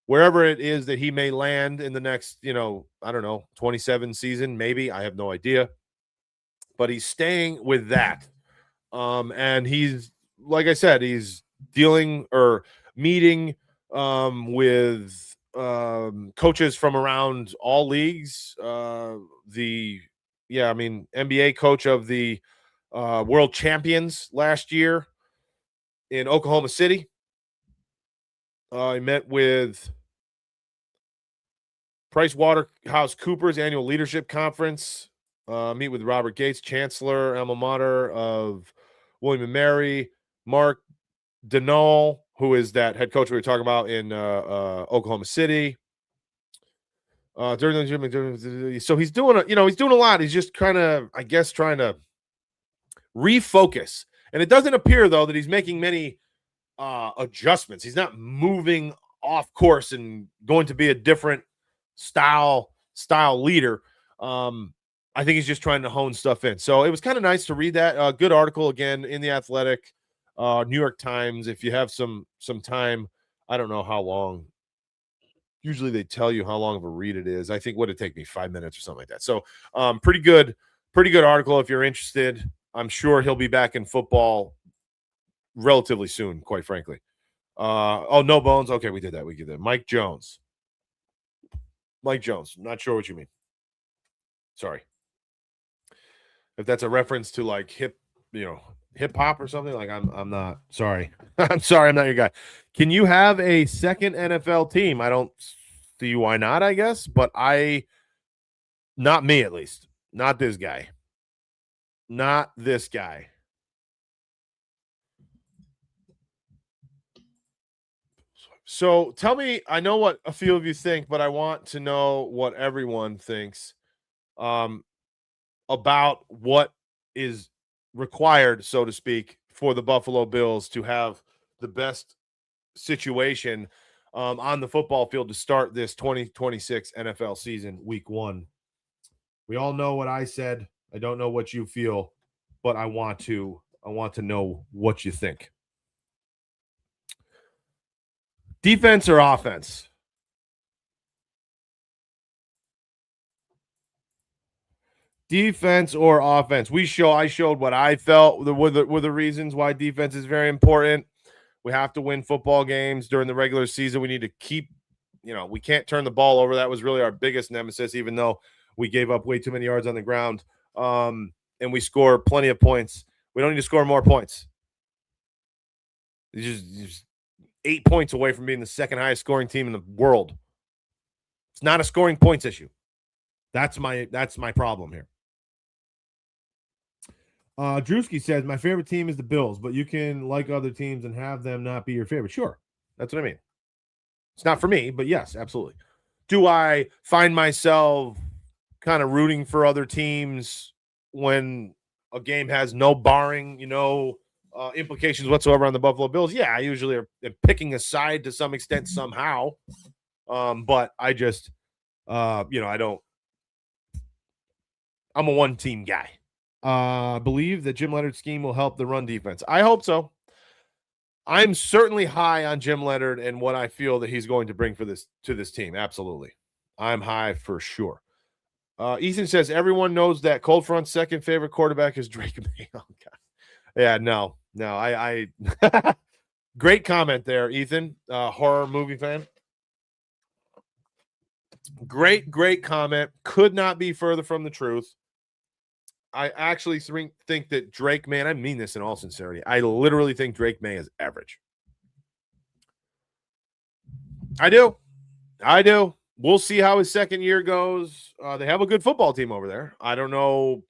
wherever it is that he may land in the next, 27 season, maybe. I have no idea. But he's staying with that. And he's, like I said, he's dealing or meeting with coaches from around all leagues. NBA coach of the world champions last year in Oklahoma City. I met with Price Waterhouse Cooper's annual leadership conference. Meet with Robert Gates, chancellor, alma mater of William and Mary, Mark Denault, who is that head coach we were talking about in Oklahoma City. So he's doing he's doing a lot. He's just kind of, I guess, trying to refocus. And it doesn't appear, though, that he's making many adjustments. He's not moving off course and going to be a different style leader. I think he's just trying to hone stuff in. So it was kind of nice to read that. Good article again in the Athletic, New York Times. If you have some time, I don't know how long. Usually they tell you how long of a read it is. I think would it take me 5 minutes or something like that. So pretty good article if you're interested. I'm sure he'll be back in football relatively soon, quite frankly. No bones. Okay, we did that. Mike Jones. Not sure what you mean. Sorry. If that's a reference to like hip hop or something, like I'm not sorry. I'm sorry, I'm not your guy. Can you have a second NFL team? I don't see why not, I guess, but not me at least. Not this guy. Not this guy. So tell me, I know what a few of you think, but I want to know what everyone thinks about what is required, so to speak, for the Buffalo Bills to have the best situation on the football field to start this 2026 NFL season, week 1. We all know what I said. I don't know what you feel, but I want to know what you think. Defense or offense? Defense or offense? I showed what I felt were the reasons why defense is very important. We have to win football games during the regular season. We need to keep, we can't turn the ball over. That was really our biggest nemesis, even though we gave up way too many yards on the ground. And we score plenty of points. We don't need to score more points. Just 8 points away from being the second highest scoring team in the world. It's not a scoring points issue. That's my problem here. Drewski says, my favorite team is the Bills, but you can like other teams and have them not be your favorite. Sure. That's what I mean. It's not for me, but yes, absolutely. Do I find myself kind of rooting for other teams when a game has no barring, implications whatsoever on the Buffalo Bills? Yeah, I usually am picking a side to some extent somehow. But I just, I'm a one-team guy. Believe that Jim Leonard's scheme will help the run defense. I hope so. I'm certainly high on Jim Leonard and what I feel that he's going to bring to this team. Absolutely. I'm high for sure. Ethan says everyone knows that Cold Front's second favorite quarterback is Drake May. Oh, God. Yeah, no. I great comment there, Ethan. Horror movie fan. Great comment. Could not be further from the truth. I actually think that Drake May, and I mean this in all sincerity, I literally think Drake May is average. I do. We'll see how his second year goes. They have a good football team over there. I don't know.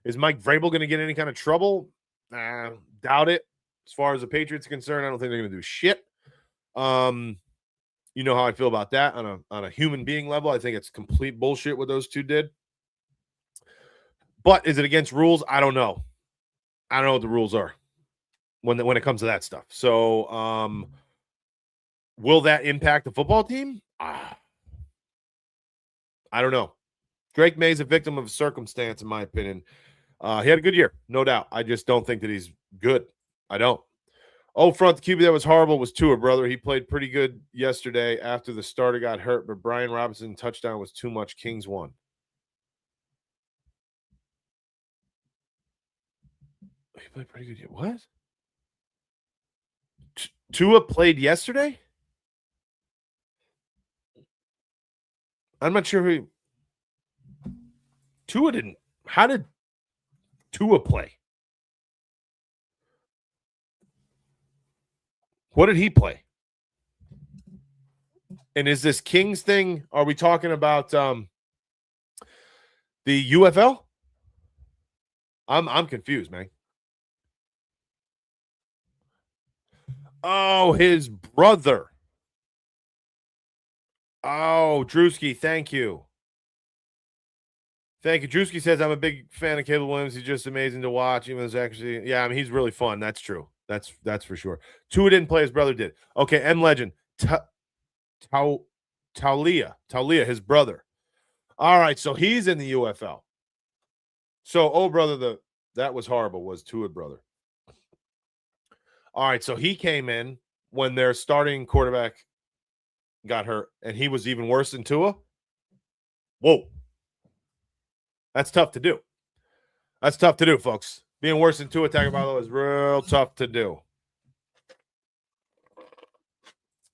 Is Mike Vrabel going to get any kind of trouble? Doubt it. As far as the Patriots are concerned, I don't think they're going to do shit. You know how I feel about that on a human being level. I think it's complete bullshit what those two did. But is it against rules? I don't know. I don't know what the rules are when it comes to that stuff. So, will that impact the football team? I don't know. Drake May's a victim of circumstance, in my opinion. He had a good year, no doubt. I just don't think that he's good. I don't. Oh, front, the QB that was horrible was Tua, brother. He played pretty good yesterday after the starter got hurt, but Brian Robinson touchdown was too much. Kings won. He played pretty good. What? Tua played yesterday? I'm not sure who. Tua didn't. How did Tua play? What did he play? And is this Kings thing? Are we talking about the UFL? I'm confused, man. Oh, his brother. Oh, Drewski, thank you. Thank you. Drewski says, I'm a big fan of Caleb Williams. He's just amazing to watch. Even though actually, yeah, I mean, he's really fun. That's true. That's for sure. Tua didn't play, his brother did. Okay, M Legend. Taulia, his brother. All right, so he's in the UFL. So, oh, brother, that was horrible, was Tua brother. All right, so he came in when their starting quarterback got hurt, and he was even worse than Tua. Whoa. That's tough to do. That's tough to do, folks. Being worse than Tua Tagovailoa is real tough to do.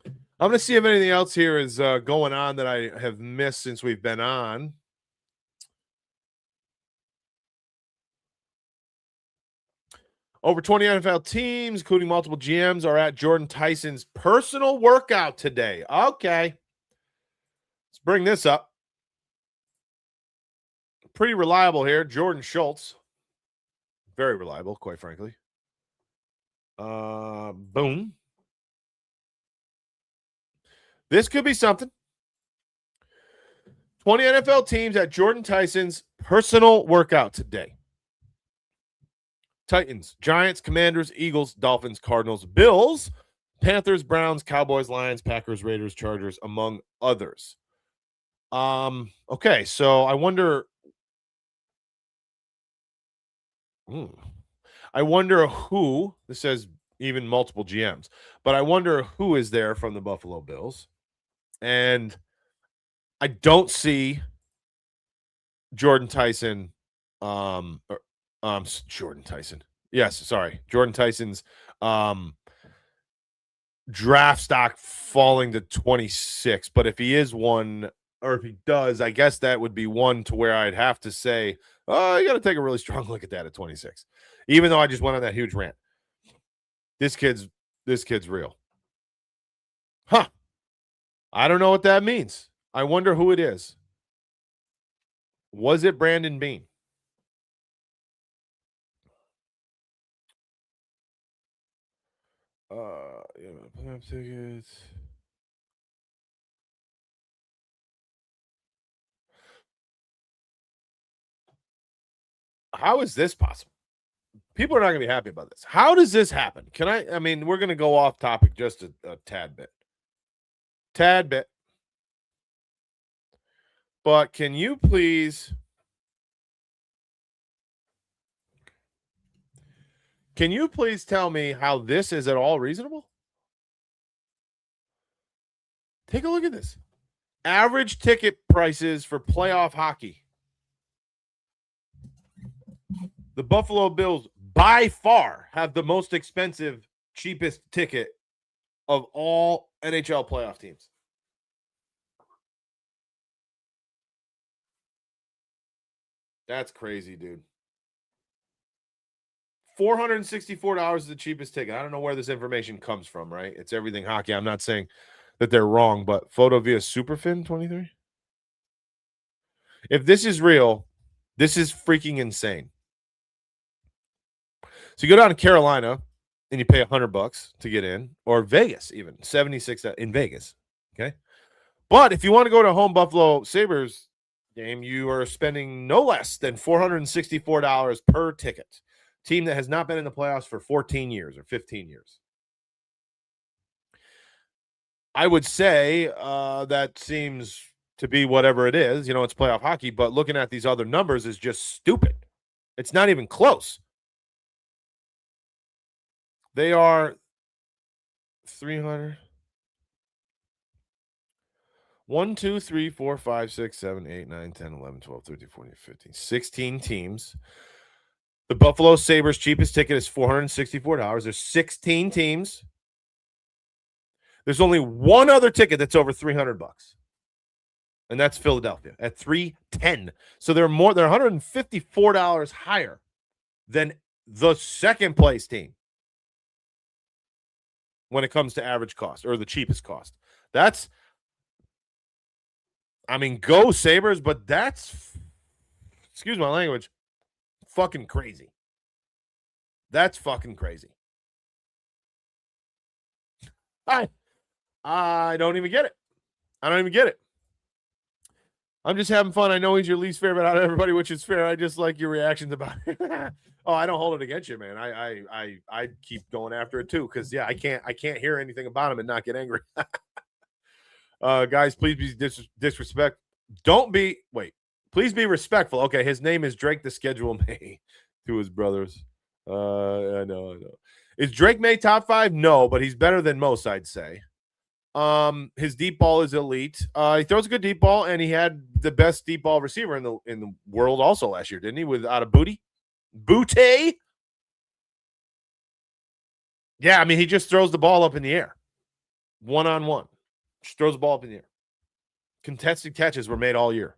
I'm going to see if anything else here is going on that I have missed since we've been on. Over 20 NFL teams, including multiple GMs, are at Jordan Tyson's personal workout today. Okay. Let's bring this up. Pretty reliable here. Jordan Schultz. Very reliable, quite frankly. Boom. This could be something. 20 NFL teams at Jordan Tyson's personal workout today. Titans, Giants, Commanders, Eagles, Dolphins, Cardinals, Bills, Panthers, Browns, Cowboys, Lions, Packers, Raiders, Chargers, among others. Okay, so I wonder who, this says even multiple GMs, but I wonder who is there from the Buffalo Bills. And I don't see Jordan Tyson. Jordan Tyson. Yes, sorry. Jordan Tyson's draft stock falling to 26. But if he is one, or if he does, I guess that would be one to where I'd have to say, oh, you got to take a really strong look at that at 26. Even though I just went on that huge rant. This kid's real. Huh. I don't know what that means. I wonder who it is. Was it Brandon Beane? Yeah, tickets. How is this possible? People are not going to be happy about this. How does this happen? I mean, we're going to go off topic just a tad bit. But can you please tell me how this is at all reasonable? Take a look at this. Average ticket prices for playoff hockey. The Buffalo Bills by far have the most expensive, cheapest ticket of all NHL playoff teams. That's crazy, dude. $464 is the cheapest ticket. I don't know where this information comes from, right? It's everything hockey. I'm not saying that they're wrong, but photo via Superfin 23. If this is real, this is freaking insane. So you go down to Carolina and you pay $100 to get in, or Vegas, even 76 in Vegas. Okay. But if you want to go to home Buffalo Sabres Game, you are spending no less than $464 per ticket. Team that has not been in the playoffs for 14 years or 15 years. I would say that seems to be whatever it is. You know, it's playoff hockey, but looking at these other numbers is just stupid. It's not even close. They are 300. 1, 2, 3, 4, 5, 6, 7, 8, 9, 10, 11, 12, 13, 14, 15, 16 teams. The Buffalo Sabres cheapest ticket is $464. There's 16 teams. There's only one other ticket that's over $300, and that's Philadelphia at $310. So they're $154 higher than the second place team when it comes to average cost or the cheapest cost. That's, I mean, go Sabres, but that's, excuse my language, fucking crazy. That's fucking crazy. I don't even get it. I don't even get it. I'm just having fun. I know he's your least favorite out of everybody, which is fair. I just like your reactions about it. Oh, I don't hold it against you, man. I keep going after it too, because yeah, I can't hear anything about him and not get angry. Guys, please be disrespect. Please be respectful. Okay, his name is Drake the Schedule May to his brothers. I know. Is Drake May top 5? No, but he's better than most, I'd say. His deep ball is elite. He throws a good deep ball, and he had the best deep ball receiver in the world also last year, didn't he? With out of Booty. Yeah, I mean, he just throws the ball up in the air. 1-on-1. Just throws the ball up in the air. Contested catches were made all year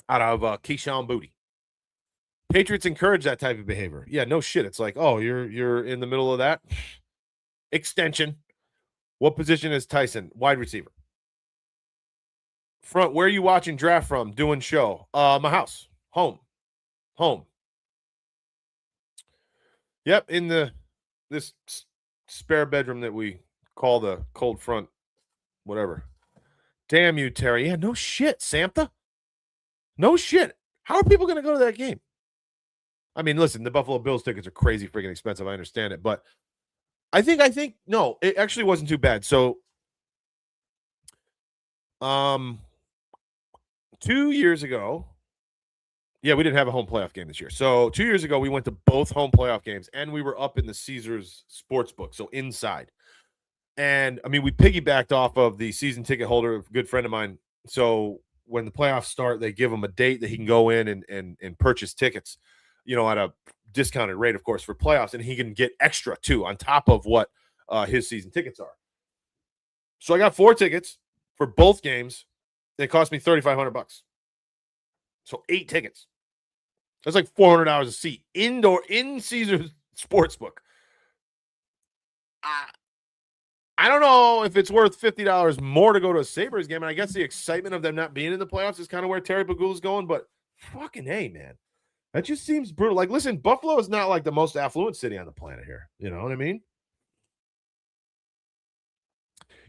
out of Keyshawn Booty. Patriots encourage that type of behavior. Yeah, no shit. It's like, oh, you're in the middle of that. Extension. What position is Tyson? Wide receiver. Front, where are you watching draft from? Doing show. My house. Home. Yep, in this spare bedroom that we call the cold front, whatever. Damn you, Terry. Yeah, no shit, Samtha. No shit. How are people going to go to that game? I mean, listen, the Buffalo Bills tickets are crazy freaking expensive. I understand it, but I think no, it actually wasn't too bad. So 2 years ago, yeah, we didn't have a home playoff game this year. So 2 years ago, we went to both home playoff games, and we were up in the Caesars Sportsbook, so inside. And I mean, we piggybacked off of the season ticket holder, a good friend of mine. So when the playoffs start, they give him a date that he can go in and purchase tickets, you know, at a discounted rate, of course, for playoffs, and he can get extra too on top of what his season tickets are. So I got 4 tickets for both games. It cost me $3,500. So 8 tickets. That's like $400 a seat indoor in Caesars Sportsbook. I don't know if it's worth $50 more to go to a Sabres game, and I guess the excitement of them not being in the playoffs is kind of where Terry Pagula's going, but fucking A, man. That just seems brutal. Like, listen, Buffalo is not like the most affluent city on the planet here. You know what I mean?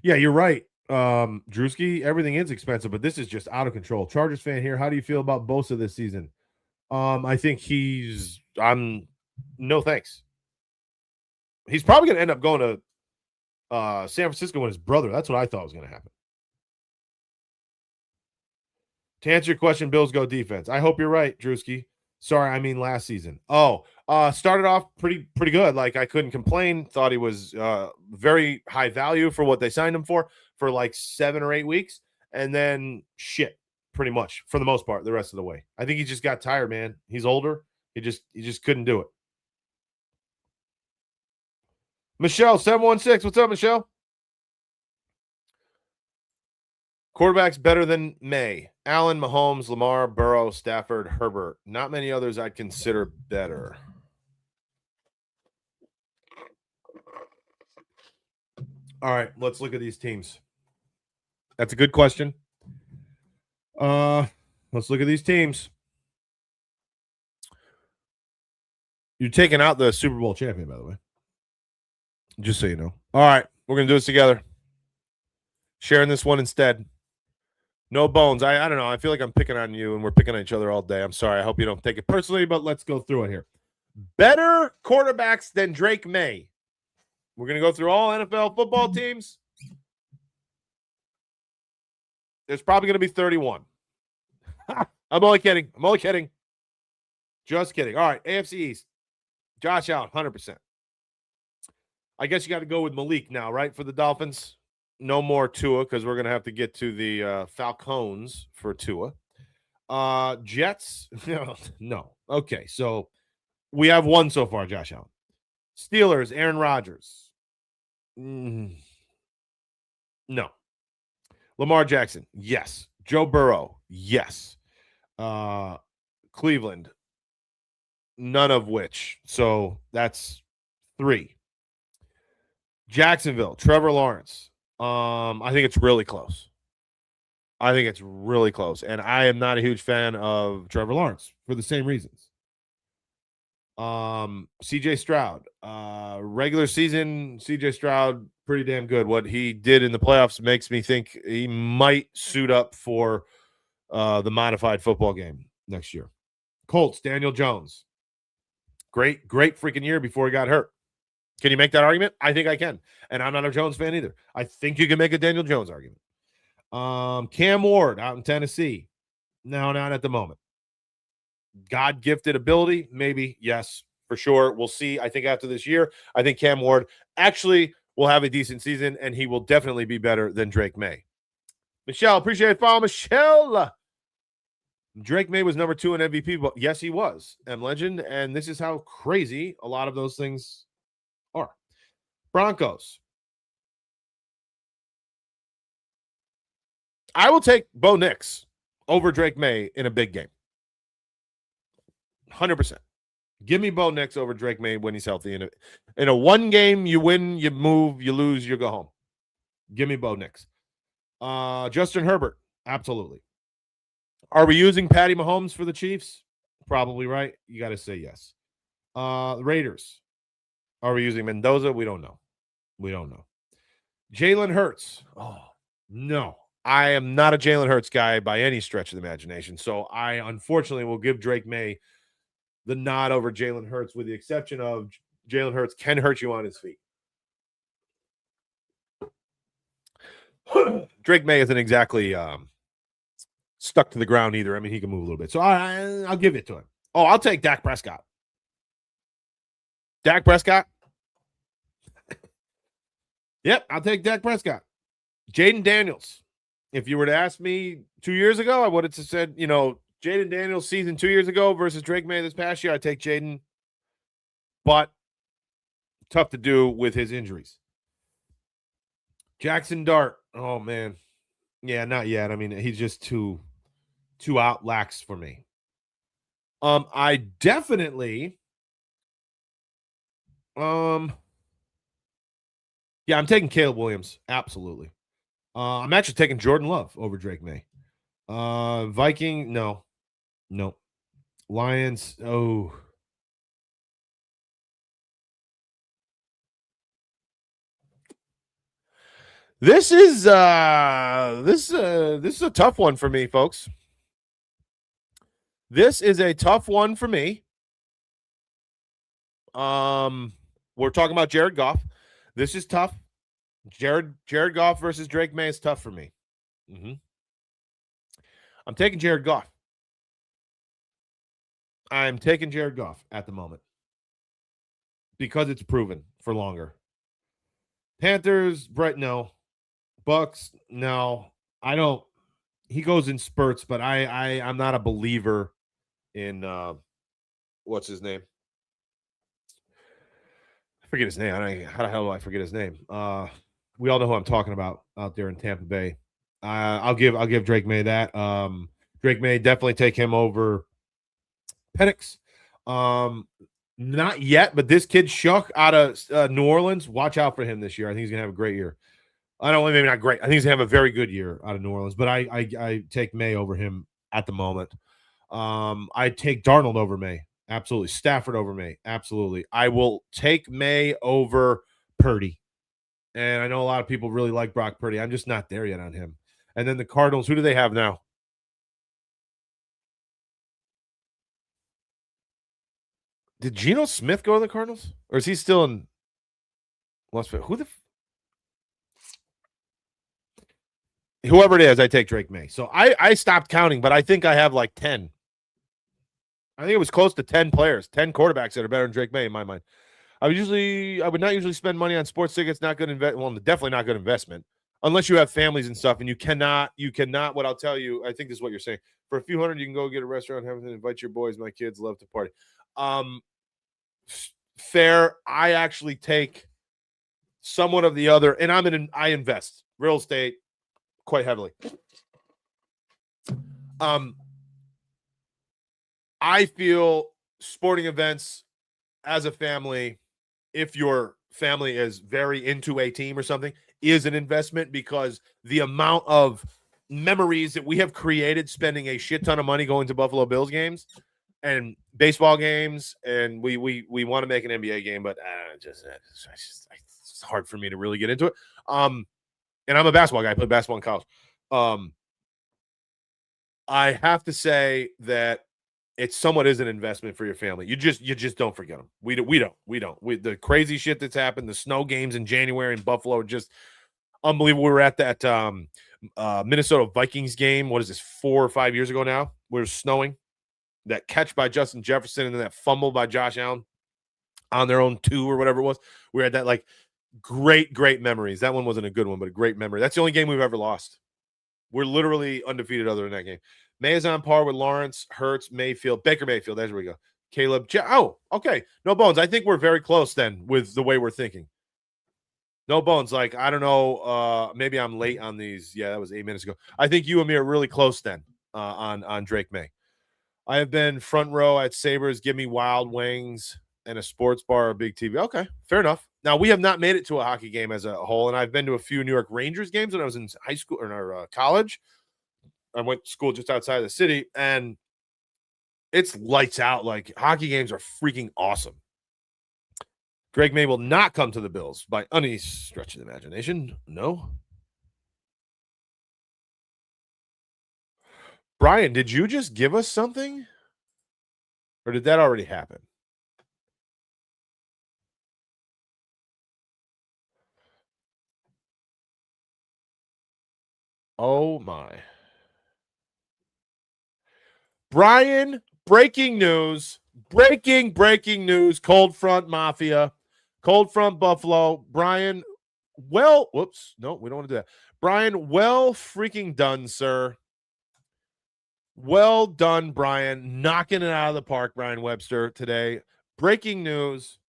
Yeah, you're right. Drewski, everything is expensive, but this is just out of control. Chargers fan here. How do you feel about Bosa this season? I think no thanks. He's probably going to end up going to San Francisco with his brother. That's what I thought was going to happen. To answer your question, Bills go defense. I hope you're right, Drewski. Sorry, I mean last season. Started off pretty good. Like, I couldn't complain. Thought he was very high value for what they signed him for like 7 or 8 weeks. And then shit, pretty much, for the most part, the rest of the way. I think he just got tired, man. He's older. He just couldn't do it. Michelle, 716. What's up, Michelle? Quarterbacks better than May. Allen, Mahomes, Lamar, Burrow, Stafford, Herbert. Not many others I'd consider better. All right, let's look at these teams. That's a good question. Let's look at these teams. You're taking out the Super Bowl champion, by the way. Just so you know. All right, we're going to do this together. Sharing this one instead. No bones. I don't know. I feel like I'm picking on you and we're picking on each other all day. I'm sorry. I hope you don't take it personally, but let's go through it here. Better quarterbacks than Drake May. We're going to go through all NFL football teams. There's probably going to be 31. I'm only kidding. I'm only kidding. Just kidding. All right. AFC East. Josh Allen, 100%. I guess you got to go with Malik now, right, for the Dolphins? No more Tua because we're going to have to get to the Falcons for Tua. Jets? No. Okay, so we have one so far, Josh Allen. Steelers, Aaron Rodgers. No. Lamar Jackson, yes. Joe Burrow, yes. Cleveland, none of which. So that's 3. Jacksonville, Trevor Lawrence. I think it's really close. And I am not a huge fan of Trevor Lawrence for the same reasons. CJ Stroud, regular season, CJ Stroud, pretty damn good. What he did in the playoffs makes me think he might suit up for the modified football game next year. Colts, Daniel Jones. Great freaking year before he got hurt. Can you make that argument? I think I can. And I'm not a Jones fan either. I think you can make a Daniel Jones argument. Cam Ward out in Tennessee. No, not at the moment. God-gifted ability, maybe, yes, for sure. We'll see. I think after this year, I think Cam Ward actually will have a decent season, and he will definitely be better than Drake May. Michelle, appreciate it. Follow Michelle. Drake May was number 2 in MVP, but yes, he was. M Legend, and this is how crazy a lot of those things are. Broncos. I will take Bo Nix over Drake May in a big game. 100%. Give me Bo Nix over Drake May when he's healthy. In a one game, you win, you move, you lose, you go home. Give me Bo Nix. Justin Herbert, absolutely. Are we using Patty Mahomes for the Chiefs? Probably, right? You got to say yes. Raiders. Are we using Mendoza? We don't know. Jalen Hurts. Oh, no. I am not a Jalen Hurts guy by any stretch of the imagination. So I unfortunately will give Drake May the nod over Jalen Hurts, with the exception of Jalen Hurts can hurt you on his feet. Drake May isn't exactly stuck to the ground either. I mean, he can move a little bit. So I'll give it to him. Oh, I'll take Dak Prescott. Dak Prescott? Yep, I'll take Dak Prescott. Jaden Daniels. If you were to ask me 2 years ago, I would have said, Jaden Daniels season 2 years ago versus Drake May this past year, I take Jaden. But tough to do with his injuries. Jackson Dart. Oh, man. Yeah, not yet. I mean, he's just too out lax for me. I definitely I'm taking Caleb Williams. Absolutely. I'm actually taking Jordan Love over Drake May. Viking, no. Lions, oh. This is a tough one for me, folks. This is a tough one for me. We're talking about Jared Goff. This is tough. Jared Goff versus Drake May is tough for me. I'm taking Jared Goff. I'm taking Jared Goff at the moment because it's proven for longer. Panthers, Brett, no. Bucks, no. I don't. He goes in spurts, but I'm not a believer in what's his name? I forget his name. How the hell do I forget his name? We all know who I'm talking about out there in Tampa Bay. I'll give Drake May that. Drake May, definitely take him over Penix. Not yet, but this kid Shuck out of New Orleans, watch out for him this year. I think he's gonna have a great year. I don't maybe not great. I think he's gonna have a very good year out of New Orleans, but I take May over him at the moment. I take Darnold over May. Absolutely. Stafford over May. Absolutely. I will take May over Purdy. And I know a lot of people really like Brock Purdy. I'm just not there yet on him. And then the Cardinals, who do they have now? Did Geno Smith go to the Cardinals? Or is he still in Las Vegas? Whoever it is, I take Drake May. So I stopped counting, but I think I have like 10. I think it was close to 10 players, 10 quarterbacks that are better than Drake May in my mind. I would not usually spend money on sports tickets. Not good investment. Well, definitely not good investment unless you have families and stuff. And you cannot. What I'll tell you, I think this is what you're saying. For a few hundred, you can go get a restaurant, have and invite your boys. My kids love to party. Fair. I actually take somewhat of the other, and I invest real estate quite heavily. I feel sporting events as a family, if your family is very into a team or something, is an investment because the amount of memories that we have created spending a shit ton of money going to Buffalo Bills games and baseball games, and we want to make an NBA game, but it's hard for me to really get into it. And I'm a basketball guy. I played basketball in college. I have to say that it somewhat is an investment for your family. You just don't forget them. We don't. The crazy shit that's happened, the snow games in January in Buffalo, just unbelievable. We were at that Minnesota Vikings game. What is this, 4 or 5 years ago now? We were snowing. That catch by Justin Jefferson and then that fumble by Josh Allen on their own 2 or whatever it was. We had that like great memories. That one wasn't a good one, but a great memory. That's the only game we've ever lost. We're literally undefeated other than that game. May is on par with Lawrence, Hurts, Mayfield, Baker Mayfield. There we go. Caleb. Okay. No bones. I think we're very close then with the way we're thinking. No bones. Like, I don't know. Maybe I'm late on these. Yeah, that was 8 minutes ago. I think you and me are really close then on Drake May. I have been front row at Sabres. Give me wild wings and a sports bar or a big TV. Okay, fair enough. Now, we have not made it to a hockey game as a whole, and I've been to a few New York Rangers games when I was in high school or in college. I went to school just outside of the city, and it's lights out. Like, hockey games are freaking awesome. Greg May will not come to the Bills by any stretch of the imagination. No. Brian, did you just give us something? Or did that already happen? Oh, my. Brian, breaking news. Breaking news. Cold Front Mafia. Cold Front Buffalo. Brian, whoops. No, we don't want to do that. Brian, well freaking done, sir. Well done, Brian. Knocking it out of the park, Brian Webster, today. Breaking news.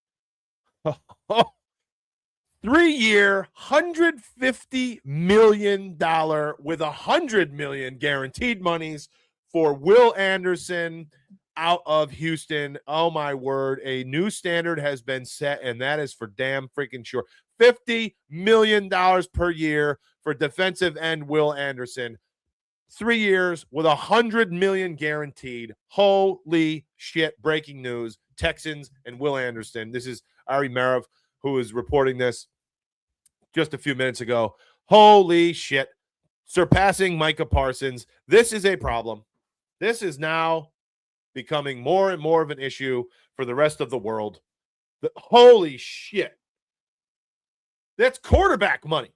3-year, $150 million with $100 million guaranteed monies for Will Anderson out of Houston. Oh, my word. A new standard has been set, and that is for damn freaking sure. $50 million per year for defensive end Will Anderson. 3 years with $100 million guaranteed. Holy shit. Breaking news. Texans and Will Anderson. This is Ari Merev, who is reporting this just a few minutes ago. Holy shit. Surpassing Micah Parsons. This is a problem. This is now becoming more and more of an issue for the rest of the world. Holy shit. That's quarterback money.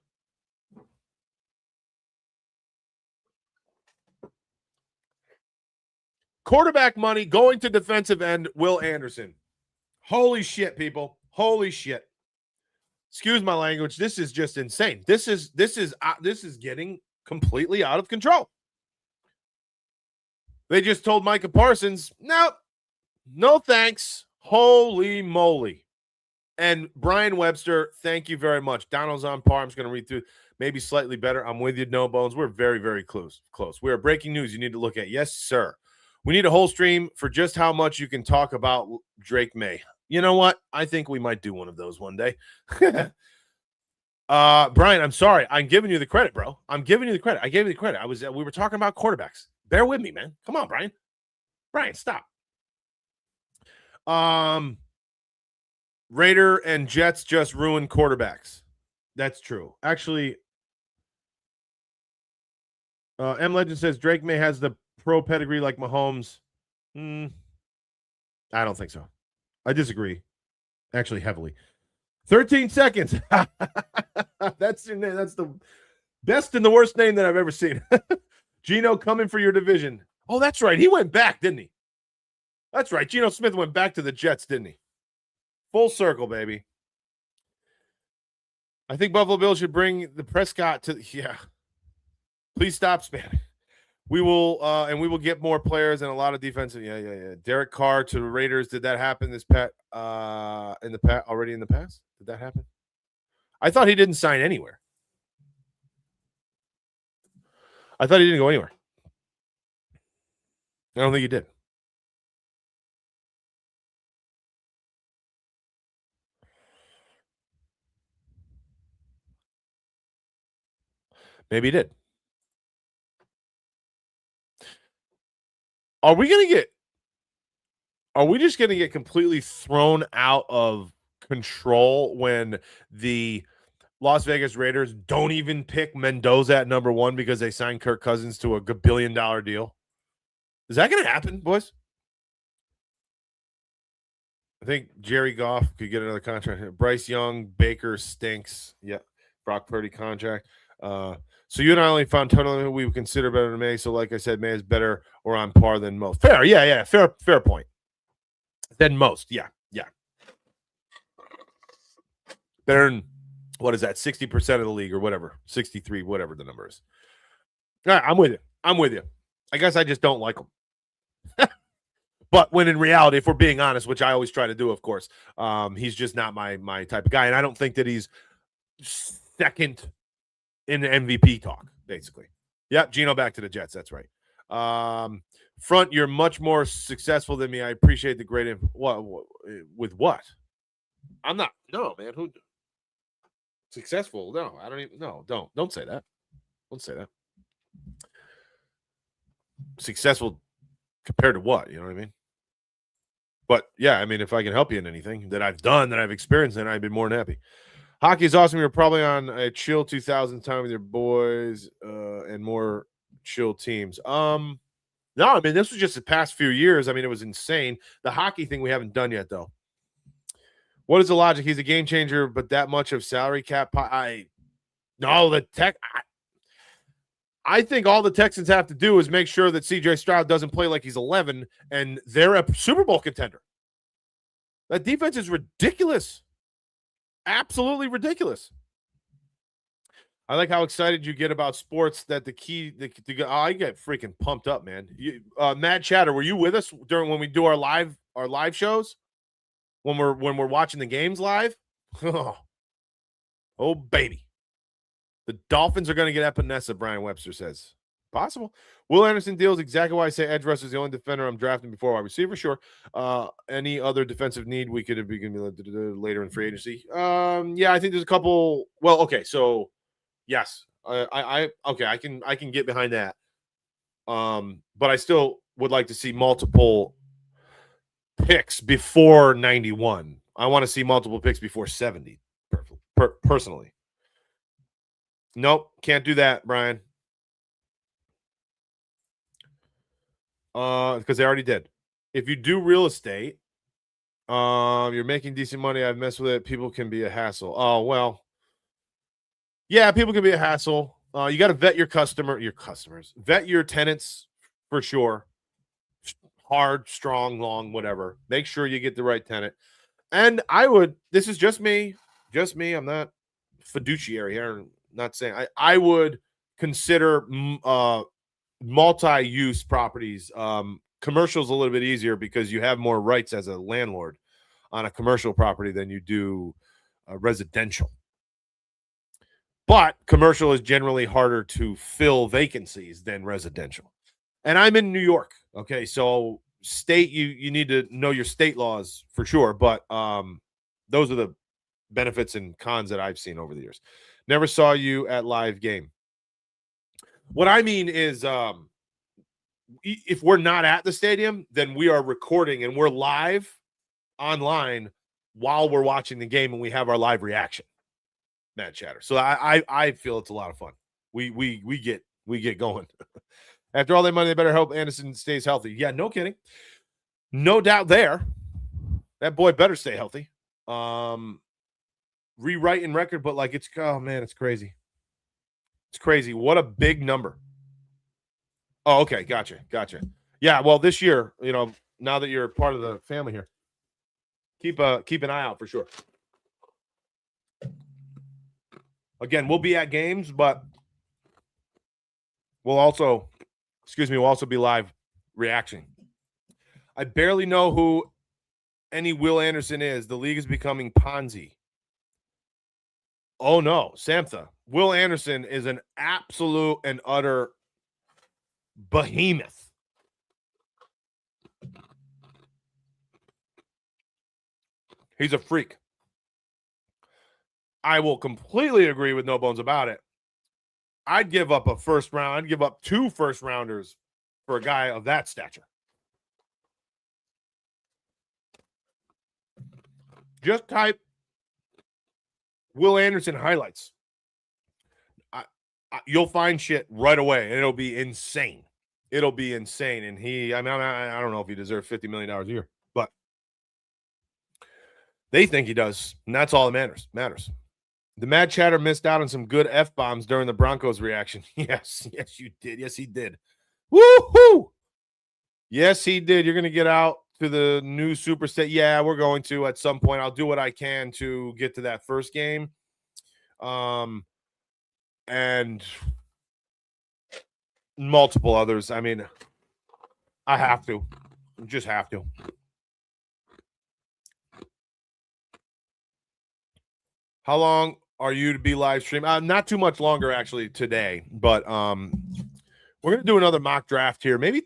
Quarterback money going to defensive end Will Anderson. Holy shit, people. Holy shit. Excuse my language. This is just insane. This is getting completely out of control. They just told Micah Parsons, no thanks. Holy moly. And Brian Webster, thank you very much. Donald's on par. I'm just going to read through, maybe slightly better. I'm with you, No Bones. We're very, very close. We are breaking news you need to look at. Yes, sir. We need a whole stream for just how much you can talk about Drake May. You know what? I think we might do one of those one day. Brian, I'm sorry. I'm giving you the credit, bro. I'm giving you the credit. I gave you the credit. We were talking about quarterbacks. Bear with me, man. Come on, Brian. Brian, stop. Raider and Jets just ruined quarterbacks. That's true. Actually, M Legend says Drake May has the pro pedigree like Mahomes. I don't think so. I disagree, actually, heavily. 13 seconds. That's the best and the worst name that I've ever seen. Geno coming for your division. Oh, that's right. He went back, didn't he? That's right. Geno Smith went back to the Jets, didn't he? Full circle, baby. I think Buffalo Bills should bring the Prescott to. Yeah. Please stop spamming. We will, and we will get more players and a lot of defensive. Yeah. Derek Carr to the Raiders. Did that happen in the past? Did that happen? I thought he didn't sign anywhere. I thought he didn't go anywhere. I don't think he did. Maybe he did. Are we just going to get completely thrown out of control when the Las Vegas Raiders don't even pick Mendoza at number 1 because they signed Kirk Cousins to a $1 billion deal? Is that going to happen, boys? I think Jerry Goff could get another contract. Bryce Young, Baker stinks. Yeah. Brock Purdy contract. So you and I only found totally who we would consider better than May. So like I said, May is better or on par than most. Fair. Yeah. Fair point. Than most. Yeah. Better than, what is that? 60% of the league or whatever. 63, whatever the number is. All right, I'm with you. I guess I just don't like him. But when in reality, if we're being honest, which I always try to do, of course, he's just not my type of guy. And I don't think that he's second in the MVP talk, basically. Yep, Geno back to the Jets. That's right. Front, you're much more successful than me. I appreciate the great with what? I'm not. No, man. Who successful? No, I don't even. No, don't say that. Don't say that. Successful compared to what? You know what I mean? But yeah, I mean, if I can help you in anything that I've done, that I've experienced, then I'd be more than happy. Hockey is awesome. You're probably on a chill 2000 time with your boys and more chill teams. No, I mean, this was just the past few years. I mean, it was insane. The hockey thing we haven't done yet, though. What is the logic? He's a game changer, but that much of salary cap. I think all the Texans have to do is make sure that CJ Stroud doesn't play like he's 11 and they're a Super Bowl contender. That defense is ridiculous. Absolutely ridiculous. I like how excited you get about sports that I get freaking pumped up, man. Mad Chatter, were you with us during when we do our live shows? When we're watching the games live? Oh baby. The Dolphins are going to get Epinesa, Brian Webster says. Possible. Will Anderson deals exactly why I say edge rusher is the only defender I'm drafting before wide receiver. Sure. Any other defensive need we could have begun later in free agency? Yeah, I think there's a couple. Well, okay, so yes, I can get behind that. But I still would like to see multiple picks before 91. I want to see multiple picks before 70. Personally. Nope, can't do that, Brian. Because they already did. If you do real estate, you're making decent money. I've messed with it. People can be a hassle. Oh, well. Yeah, people can be a hassle. You got to vet your customers. Vet your tenants for sure. Hard, strong, long, whatever. Make sure you get the right tenant. And this is just me. I'm not fiduciary here. I'm not saying I would consider multi-use properties. Commercial's a little bit easier because you have more rights as a landlord on a commercial property than you do residential. But commercial is generally harder to fill vacancies than residential. And I'm in New York. Okay, so state, you need to know your state laws for sure. But those are the benefits and cons that I've seen over the years. Never saw you at live game. What I mean is if we're not at the stadium, then we are recording and we're live online while we're watching the game and we have our live reaction. Mad Chatter. So I feel it's a lot of fun. We get we get going. After all that money, they better hope Anderson stays healthy. Yeah, no kidding. No doubt there. That boy better stay healthy. Rewriting record, but like it's crazy. It's crazy. What a big number. Oh, okay, gotcha. Yeah, well, this year, now that you're part of the family here, keep an eye out for sure. Again, we'll be at games, but we'll also be live reaction. I barely know who any Will Anderson is. The league is becoming Ponzi. Oh no, Samtha. Will Anderson is an absolute and utter behemoth. He's a freak. I will completely agree with No Bones about it. I'd give up a first round. I'd give up 2 first rounders for a guy of that stature. Just type Will Anderson highlights. You'll find shit right away, and it'll be insane. And I don't know if he deserves $50 million a year, but they think he does, and that's all that matters. The Mad Chatter missed out on some good F-bombs during the Broncos reaction. Yes, you did. Yes, he did. Woo-hoo! Yes, he did. You're going to get out to the new Super State. Yeah, we're going to at some point. I'll do what I can to get to that first game. And multiple others. I mean, I have to. Just have to. How long are you to be live stream? Not too much longer, actually, today. But we're going to do another mock draft here. Maybe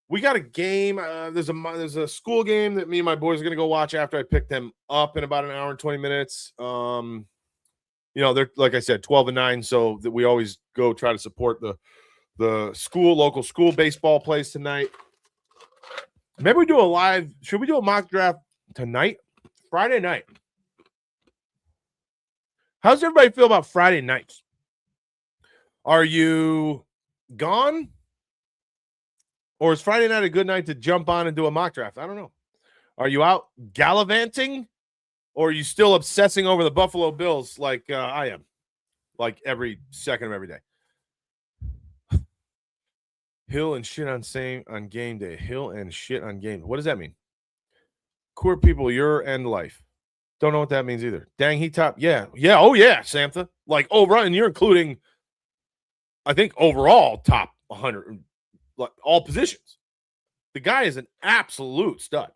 we got a game. There's a school game that me and my boys are going to go watch after I pick them up in about an hour and 20 minutes. They're, like I said, 12-9, so that we always go try to support the local school baseball plays tonight. Maybe we do should we do a mock draft tonight? Friday night. How does everybody feel about Friday nights? Are you gone? Or is Friday night a good night to jump on and do a mock draft? I don't know. Are you out gallivanting? Or are you still obsessing over the Buffalo Bills like I am? Like every second of every day. Hill and shit on game day. Hill and shit on game. What does that mean? Queer people, your end life. Don't know what that means either. Dang, he top. Yeah. Oh, yeah, Samantha. Like, and you're including, I think, overall top 100, like all positions. The guy is an absolute stud.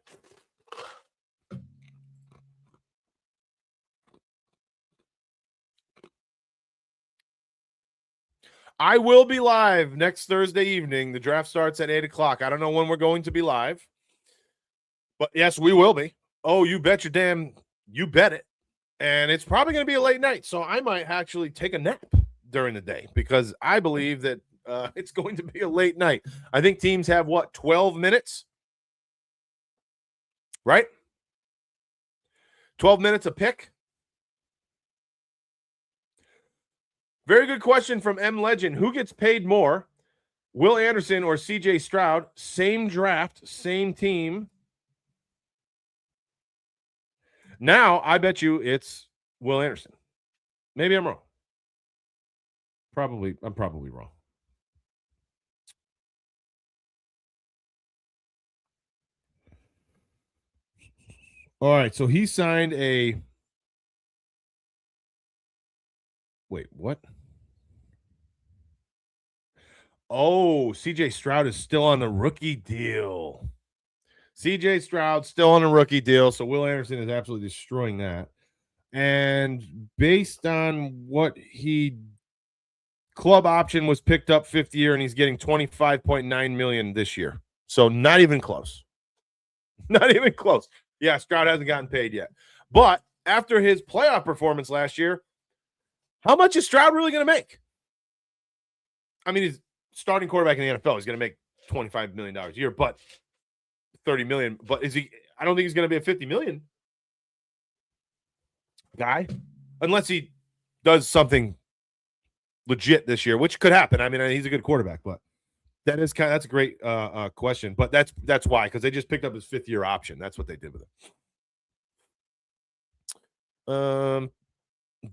I will be live next Thursday evening. The draft starts at 8 o'clock. I don't know when we're going to be live, but yes, we will be. Oh, you bet you bet it. And it's probably going to be a late night, so I might actually take a nap during the day because I believe that it's going to be a late night. I think teams have, 12 minutes? Right? 12 minutes a pick? Very good question from M Legend. Who gets paid more, Will Anderson or CJ Stroud? Same draft, same team. Now, I bet you it's Will Anderson. Maybe I'm wrong. I'm probably wrong. All right, so he signed a... Wait, what? Oh, CJ Stroud is still on the rookie deal. CJ Stroud still on a rookie deal, so Will Anderson is absolutely destroying that. And based on what club option was picked up 5th year, and he's getting $25.9 million this year. So not even close. Not even close. Yeah, Stroud hasn't gotten paid yet. But after his playoff performance last year, how much is Stroud really going to make? I mean, he's starting quarterback in the NFL. He's going to make $25 million a year, but $30 million. But is he? I don't think he's going to be a $50 million guy, unless he does something legit this year, which could happen. I mean, he's a good quarterback, but that's a great question. But that's why, because they just picked up his 5th-year option. That's what they did with it.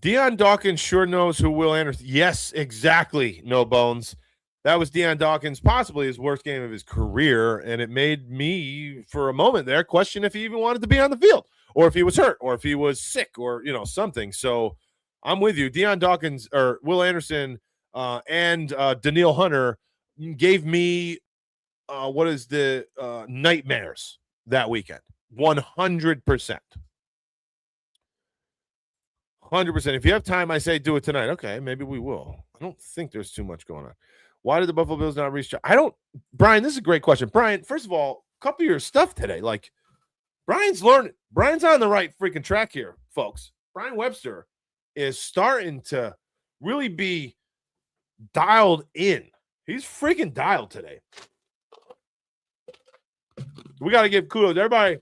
Deion Dawkins sure knows who Will Anderson. Yes, exactly. No bones. That was Deion Dawkins, possibly his worst game of his career, and it made me, for a moment there, question if he even wanted to be on the field, or if he was hurt, or if he was sick, or something. So I'm with you. Deion Dawkins or Will Anderson and Danielle Hunter gave me what is the nightmares that weekend. 100%. 100%. If you have time, I say do it tonight. Okay, maybe we will. I don't think there's too much going on. Why did the Buffalo Bills not reach? Brian, this is a great question. Brian, first of all, couple your stuff today. Like, Brian's learning. Brian's on the right freaking track here, folks. Brian Webster is starting to really be dialed in. He's freaking dialed today. We got to give kudos. Everybody,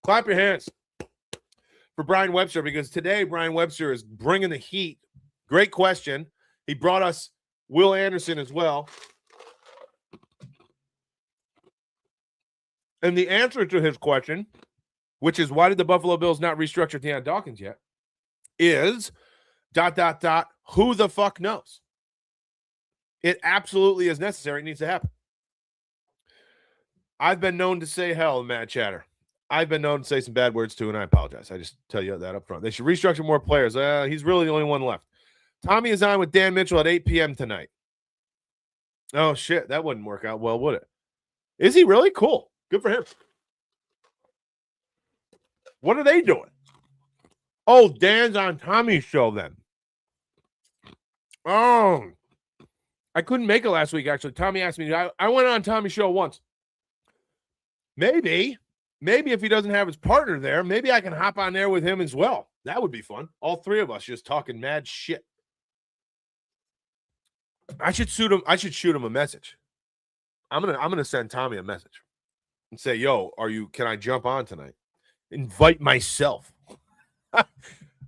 clap your hands for Brian Webster, because today Brian Webster is bringing the heat. Great question. He brought us Will Anderson as well. And the answer to his question, which is why did the Buffalo Bills not restructure Deion Dawkins yet, is ... who the fuck knows? It absolutely is necessary. It needs to happen. I've been known to say hell in Mad Chatter. I've been known to say some bad words too, and I apologize. I just tell you that up front. They should restructure more players. He's really the only one left. Tommy is on with Dan Mitchell at 8 p.m. tonight. Oh, shit. That wouldn't work out well, would it? Is he really? Cool. Good for him. What are they doing? Oh, Dan's on Tommy's show then. Oh, I couldn't make it last week, actually. Tommy asked me. I went on Tommy's show once. Maybe if he doesn't have his partner there, maybe I can hop on there with him as well. That would be fun. All three of us just talking mad shit. I should shoot him a message. I'm gonna send Tommy a message and say, "Yo, can I jump on tonight? Invite myself."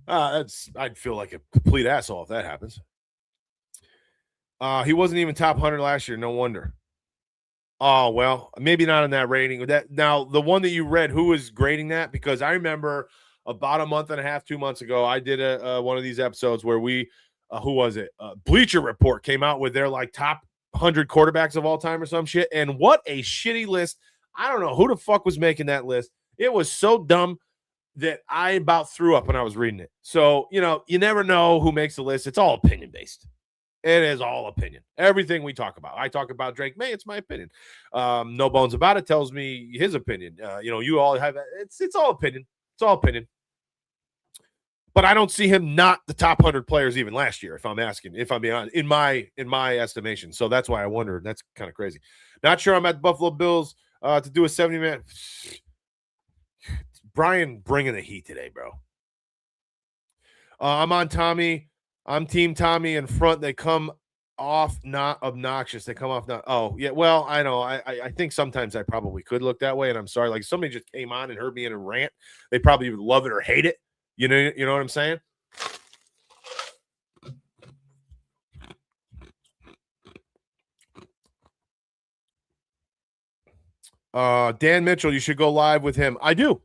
I'd feel like a complete asshole if that happens. He wasn't even top 100 last year. No wonder. Oh, well, maybe not in that rating. Now, the one that you read, who was grading that? Because I remember about a month and a half, 2 months ago, I did one of these episodes where we, who was it? Bleacher Report came out with their like top 100 quarterbacks of all time or some shit. And what a shitty list. I don't know who the fuck was making that list. It was so dumb that I about threw up when I was reading it. So, you never know who makes the list. It's all opinion based. It is all opinion. Everything we talk about. I talk about Drake May. It's my opinion. No Bones About It tells me his opinion. You all have it's all opinion. It's all opinion. But I don't see him not the top 100 players even last year. If I'm being honest, in my estimation. So that's why I wondered. That's kind of crazy. Not sure I'm at the Buffalo Bills to do a 70-man. Brian bringing the heat today, bro. I'm on Tommy. I'm Team Tommy in front. They come off not obnoxious. They come off not. Oh, yeah. Well, I know. I think sometimes I probably could look that way, and I'm sorry. Like, if somebody just came on and heard me in a rant, they probably would love it or hate it. You know what I'm saying? Dan Mitchell, you should go live with him. I do.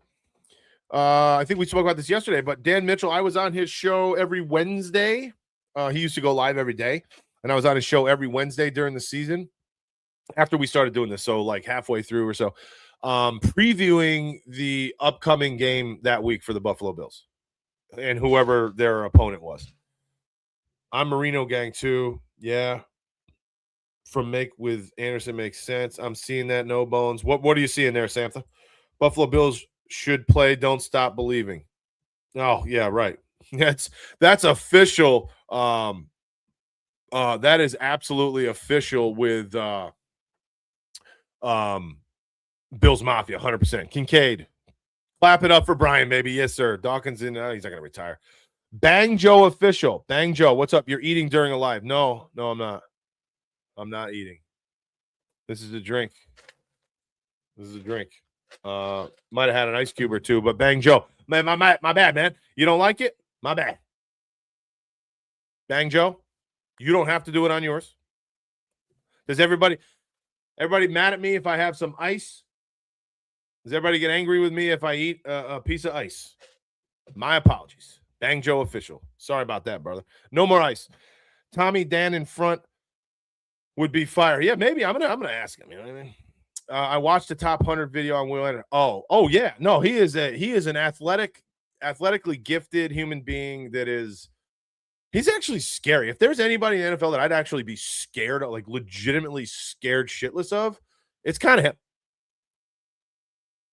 I think we spoke about this yesterday, but Dan Mitchell, I was on his show every Wednesday. He used to go live every day, and I was on his show every Wednesday during the season after we started doing this. So like halfway through or so, previewing the upcoming game that week for the Buffalo Bills and whoever their opponent was. I'm Marino gang too. Yeah. From Make with Anderson makes sense. I'm seeing that. No bones. What are you seeing there, Samantha? Buffalo Bills should play. Don't stop believing. Oh yeah, right. That's official. That is absolutely official with Bills Mafia, 100%. Kincaid, clap it up for Brian, baby. Yes, sir. Dawkins he's not gonna retire. Bang Joe official. Bang Joe, what's up? You're eating during a live? No, I'm not. I'm not eating. This is a drink. Might have had an ice cube or two, but Bang Joe, man, my bad, man. You don't like it? My bad. Bang Joe, you don't have to do it on yours. Does everybody mad at me if I have some ice? Does everybody get angry with me if I eat a piece of ice? My apologies. Bang Joe official. Sorry about that, brother. No more ice. Tommy Dan in front would be fire. Yeah, maybe I'm gonna ask him. You know what I mean? I watched the top 100 video on Will Leonard. Oh yeah, no, he is an athletically gifted human being that is. He's actually scary. If there's anybody in the NFL that I'd actually be scared of, like legitimately scared shitless of, it's kind of him.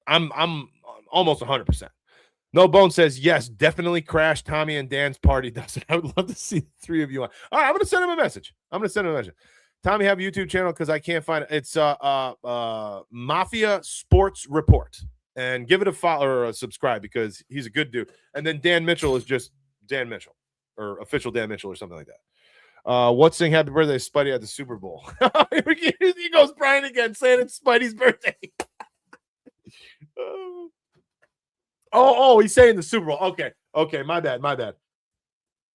I'm almost 100%. No Bone says, yes, definitely crash Tommy and Dan's party does it. I would love to see the three of you on. All right, I'm going to send him a message. Tommy, have a YouTube channel because I can't find it. It's Mafia Sports Report. And give it a follow or a subscribe because he's a good dude. And then Dan Mitchell is just Dan Mitchell or official Dan Mitchell or something like that. What's saying happy birthday, Spidey at the Super Bowl? He goes Brian again saying it's Spidey's birthday. Oh, he's saying the Super Bowl. Okay, my bad.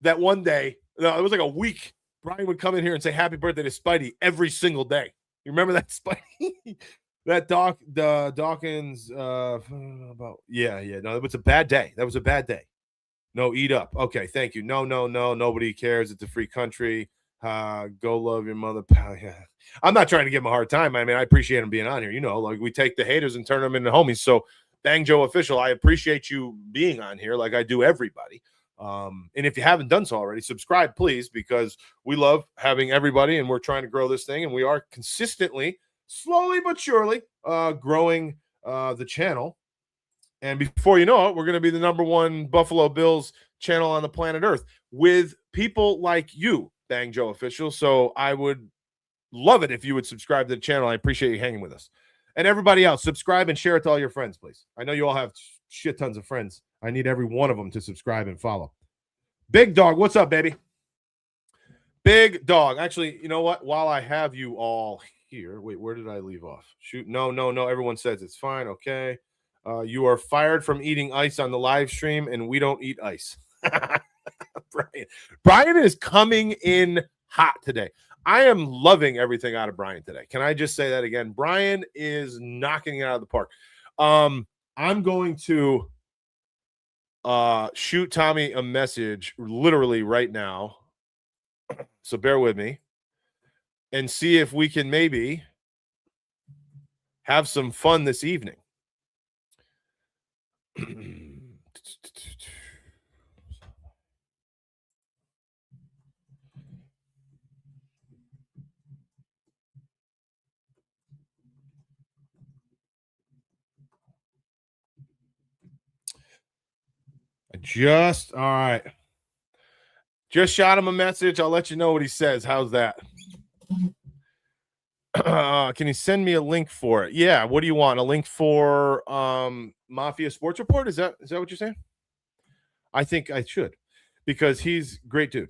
That one day, no, it was like a week. Brian would come in here and say happy birthday to Spidey every single day. You remember that, Spidey? That Dawkins no, it was a bad day. That was a bad day. No, eat up. Okay, thank you. No, nobody cares. It's a free country. Go love your mother, pal. Yeah. I'm not trying to give him a hard time. I mean, I appreciate him being on here. You know, like we take the haters and turn them into homies. So Bang Joe official, I appreciate you being on here like I do everybody. And if you haven't done so already, subscribe, please, because we love having everybody and we're trying to grow this thing. And we are consistently, slowly but surely, growing the channel. And before you know it, we're going to be the #1 Buffalo Bills channel on the planet Earth with people like you, Bang Joe official. So I would love it if you would subscribe to the channel. I appreciate you hanging with us. And everybody else, subscribe and share it to all your friends, please. I know you all have shit tons of friends. I need every one of them to subscribe and follow. Big Dog, what's up, baby? Big Dog. Actually, you know what? While I have you all here, wait, where did I leave off? Shoot, no. Everyone says it's fine. Okay. You are fired from eating ice on the live stream, and we don't eat ice. Brian is coming in hot today. I am loving everything out of Brian today. Can I just say that again? Brian is knocking it out of the park. I'm going to shoot Tommy a message literally right now. So bear with me and see if we can maybe have some fun this evening. All right. Just shot him a message. I'll let you know what he says. How's that? Can you send me a link for it? Yeah. What do you want? A link for Mafia Sports Report? Is that what you're saying? I think I should because he's a great dude.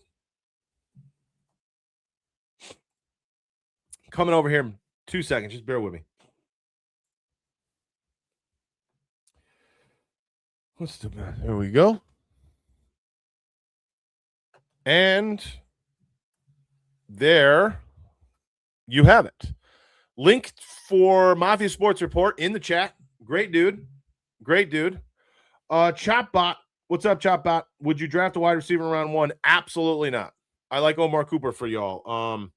Coming over here in 2 seconds. Just bear with me. What's the matter? There we go. And there you have it. Link for Mafia Sports Report in the chat. Great dude. Chopbot. What's up, Chopbot? Would you draft a wide receiver in round 1? Absolutely not. I like Omar Cooper for y'all.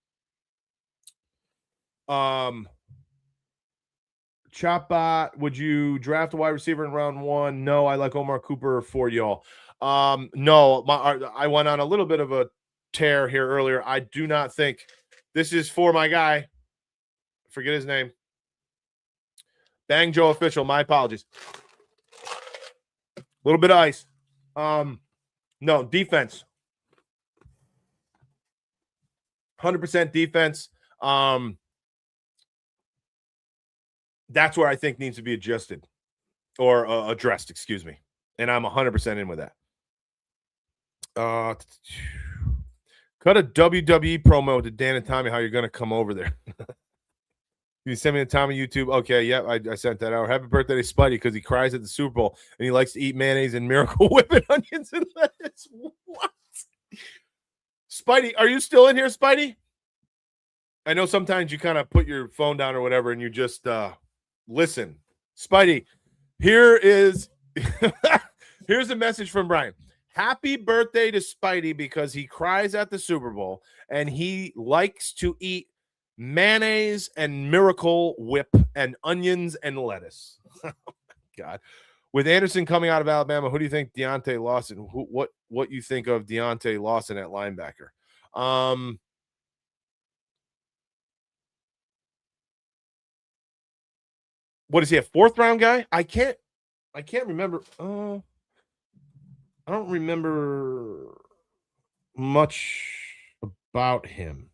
Chopbot, would you draft a wide receiver in round 1? No, I like Omar Cooper for y'all. No, I went on a little bit of a tear here earlier. I do not think this is for my guy. Forget his name. Bang Joe official. My apologies. A little bit of ice. No, defense. 100% defense. That's where I think needs to be adjusted or addressed, excuse me. And I'm 100% in with that. Cut a WWE promo to Dan and Tommy how you're going to come over there. You send me the Tommy YouTube. Okay, yeah, I sent that out. Happy birthday to Spidey because he cries at the Super Bowl and he likes to eat mayonnaise and Miracle Whip and onions and lettuce. What? Spidey, are you still in here, Spidey? I know sometimes you kind of put your phone down or whatever and you just listen. Spidey, here is here's a message from Brian. Happy birthday to Spidey because he cries at the Super Bowl and he likes to eat mayonnaise and Miracle Whip and onions and lettuce. God. With Anderson coming out of Alabama, who do you think Deontay Lawson? What you think of Deontay Lawson at linebacker? What is he, a 4th round guy? I can't remember. I don't remember much about him.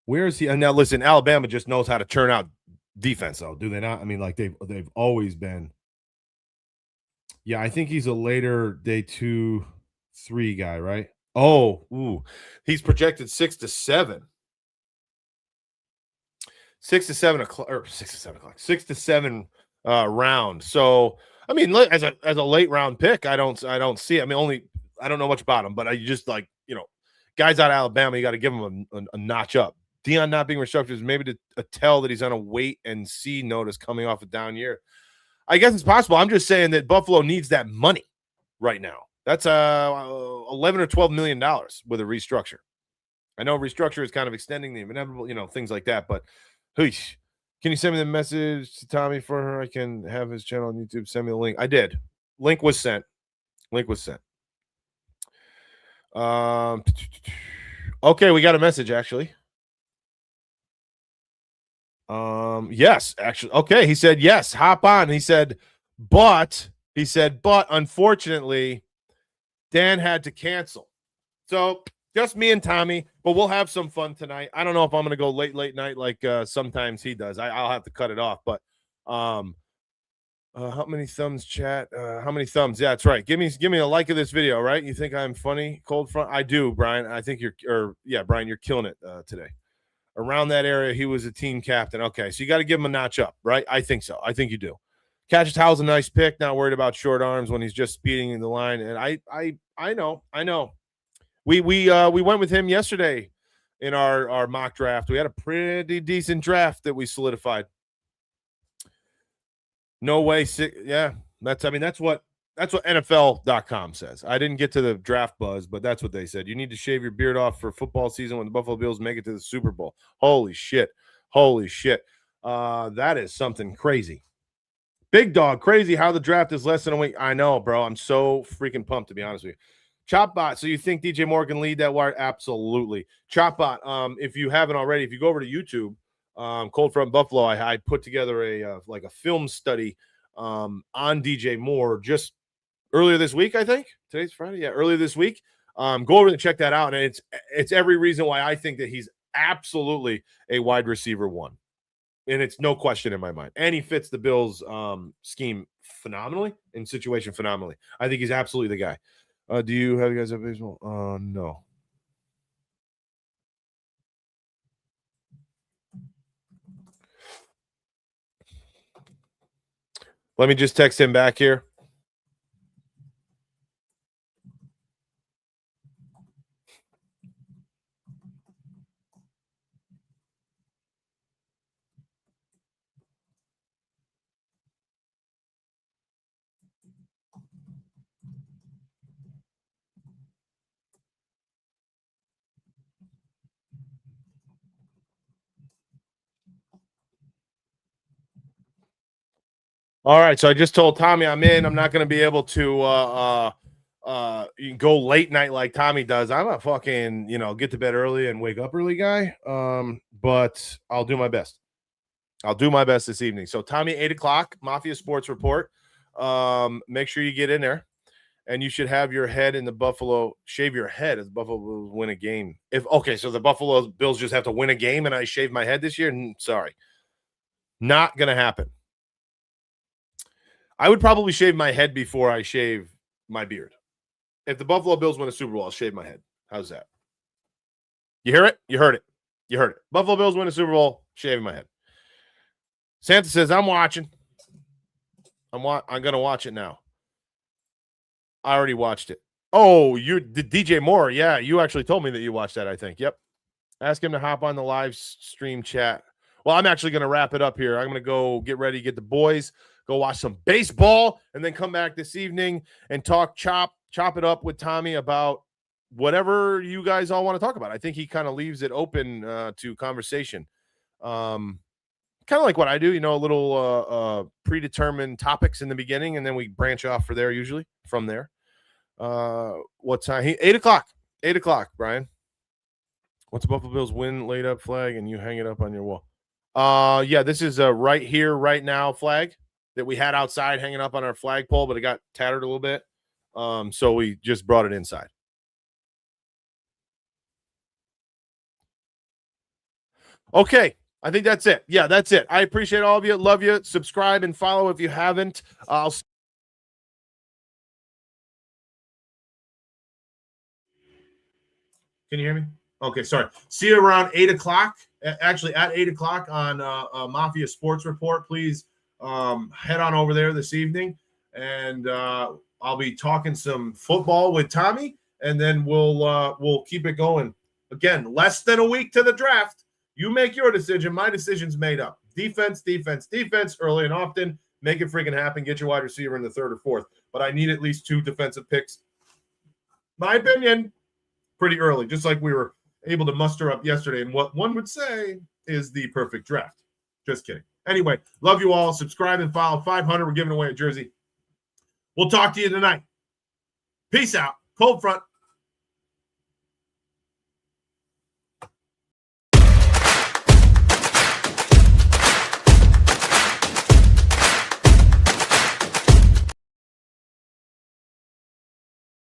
Where is he? And now listen, Alabama just knows how to turn out defense, though, do they not? I mean, like they've always been. Yeah, I think he's a later day 2, 3 guy, right? Oh, ooh, he's projected 6 to 7. 6 to 7 o'clock, or 6 to 7 o'clock, 6 to 7 round. So, I mean, as a late round pick, I don't see it. I mean, I don't know much about him, but I just like, guys out of Alabama, you got to give him a notch up. Dion not being restructured is maybe to tell that he's on a wait and see notice coming off a down year. I guess it's possible. I'm just saying that Buffalo needs that money right now. That's $11 or $12 million with a restructure. I know restructure is kind of extending the inevitable, things like that. But, can you send me the message to Tommy for her? I can have his channel on YouTube. Send me the link. I did. Link was sent. Okay, we got a message actually. Yes, actually. Okay, he said yes, hop on. He said, but unfortunately, Dan had to cancel. So just me and Tommy, but we'll have some fun tonight. I don't know if I'm going to go late night like sometimes he does. I'll have to cut it off, but how many thumbs, chat? How many thumbs? Yeah, that's right. Give me a like of this video, right? You think I'm funny, cold front? I do, Brian. I think Brian, you're killing it today. Around that area, he was a team captain. Okay, so you got to give him a notch up, right? I think so. I think you do. Catch Towel's a nice pick. Not worried about short arms when he's just speeding in the line. And I know. We went with him yesterday in our mock draft. We had a pretty decent draft that we solidified. No way. Yeah, that's what NFL.com says. I didn't get to the draft buzz, but that's what they said. You need to shave your beard off for football season when the Buffalo Bills make it to the Super Bowl. Holy shit. That is something crazy. Big dog, crazy how the draft is less than a week. I know, bro. I'm so freaking pumped, to be honest with you. Chopbot, so you think DJ Moore can lead that wire? Absolutely. Chopbot, if you haven't already, if you go over to YouTube, Cold Front Buffalo, I put together a film study on DJ Moore just earlier this week, I think. Today's Friday. Yeah, earlier this week. Go over and check that out. And it's every reason why I think that he's absolutely a wide receiver 1. And it's no question in my mind. And he fits the Bills scheme phenomenally and situation phenomenally. I think he's absolutely the guy. Do you have guys have baseball? No. Let me just text him back here. All right, so I just told Tommy I'm in. I'm not going to be able to you can go late night like Tommy does. I'm a fucking, get to bed early and wake up early guy. But I'll do my best. This evening. So Tommy, 8:00, Mafia Sports Report. Make sure you get in there, and you should have your head in the Buffalo. Shave your head as the Buffalo Bills win a game. So the Buffalo Bills just have to win a game, and I shave my head this year. Sorry, not gonna happen. I would probably shave my head before I shave my beard. If the Buffalo Bills win a Super Bowl, I'll shave my head. How's that? You hear it? You heard it. Buffalo Bills win a Super Bowl, shaving my head. Santa says, I'm watching. I'm going to watch it now. I already watched it. Oh, you did DJ Moore. Yeah, you actually told me that you watched that, I think. Yep. Ask him to hop on the live stream chat. Well, I'm actually going to wrap it up here. I'm going to go get ready, get the boys, go watch some baseball, and then come back this evening and chop it up with Tommy about whatever you guys all want to talk about. I think he kind of leaves it open to conversation. Kind of like what I do, a little predetermined topics in the beginning, and then we branch off from there. What time? 8 o'clock. 8 o'clock, Brian. What's Buffalo Bills win laid up flag and you hang it up on your wall? Yeah, this is a right here, right now flag that we had outside hanging up on our flagpole, but it got tattered a little bit. So we just brought it inside. Okay. I think that's it. Yeah, that's it. I appreciate all of you. Love you. Subscribe and follow if you haven't. Can you hear me? Okay, sorry. See you around 8 o'clock. Actually, at 8 o'clock on Mafia Sports Report. Please head on over there this evening. And I'll be talking some football with Tommy. And then we'll keep it going. Again, less than a week to the draft. You make your decision. My decision's made up. Defense, early and often. Make it freaking happen. Get your wide receiver in the third or fourth. But I need at least 2 defensive picks. My opinion, pretty early, just like we were able to muster up yesterday in what one would say is the perfect draft. Just kidding. Anyway, love you all. Subscribe and follow. 500, we're giving away a jersey. We'll talk to you tonight. Peace out. Cold front.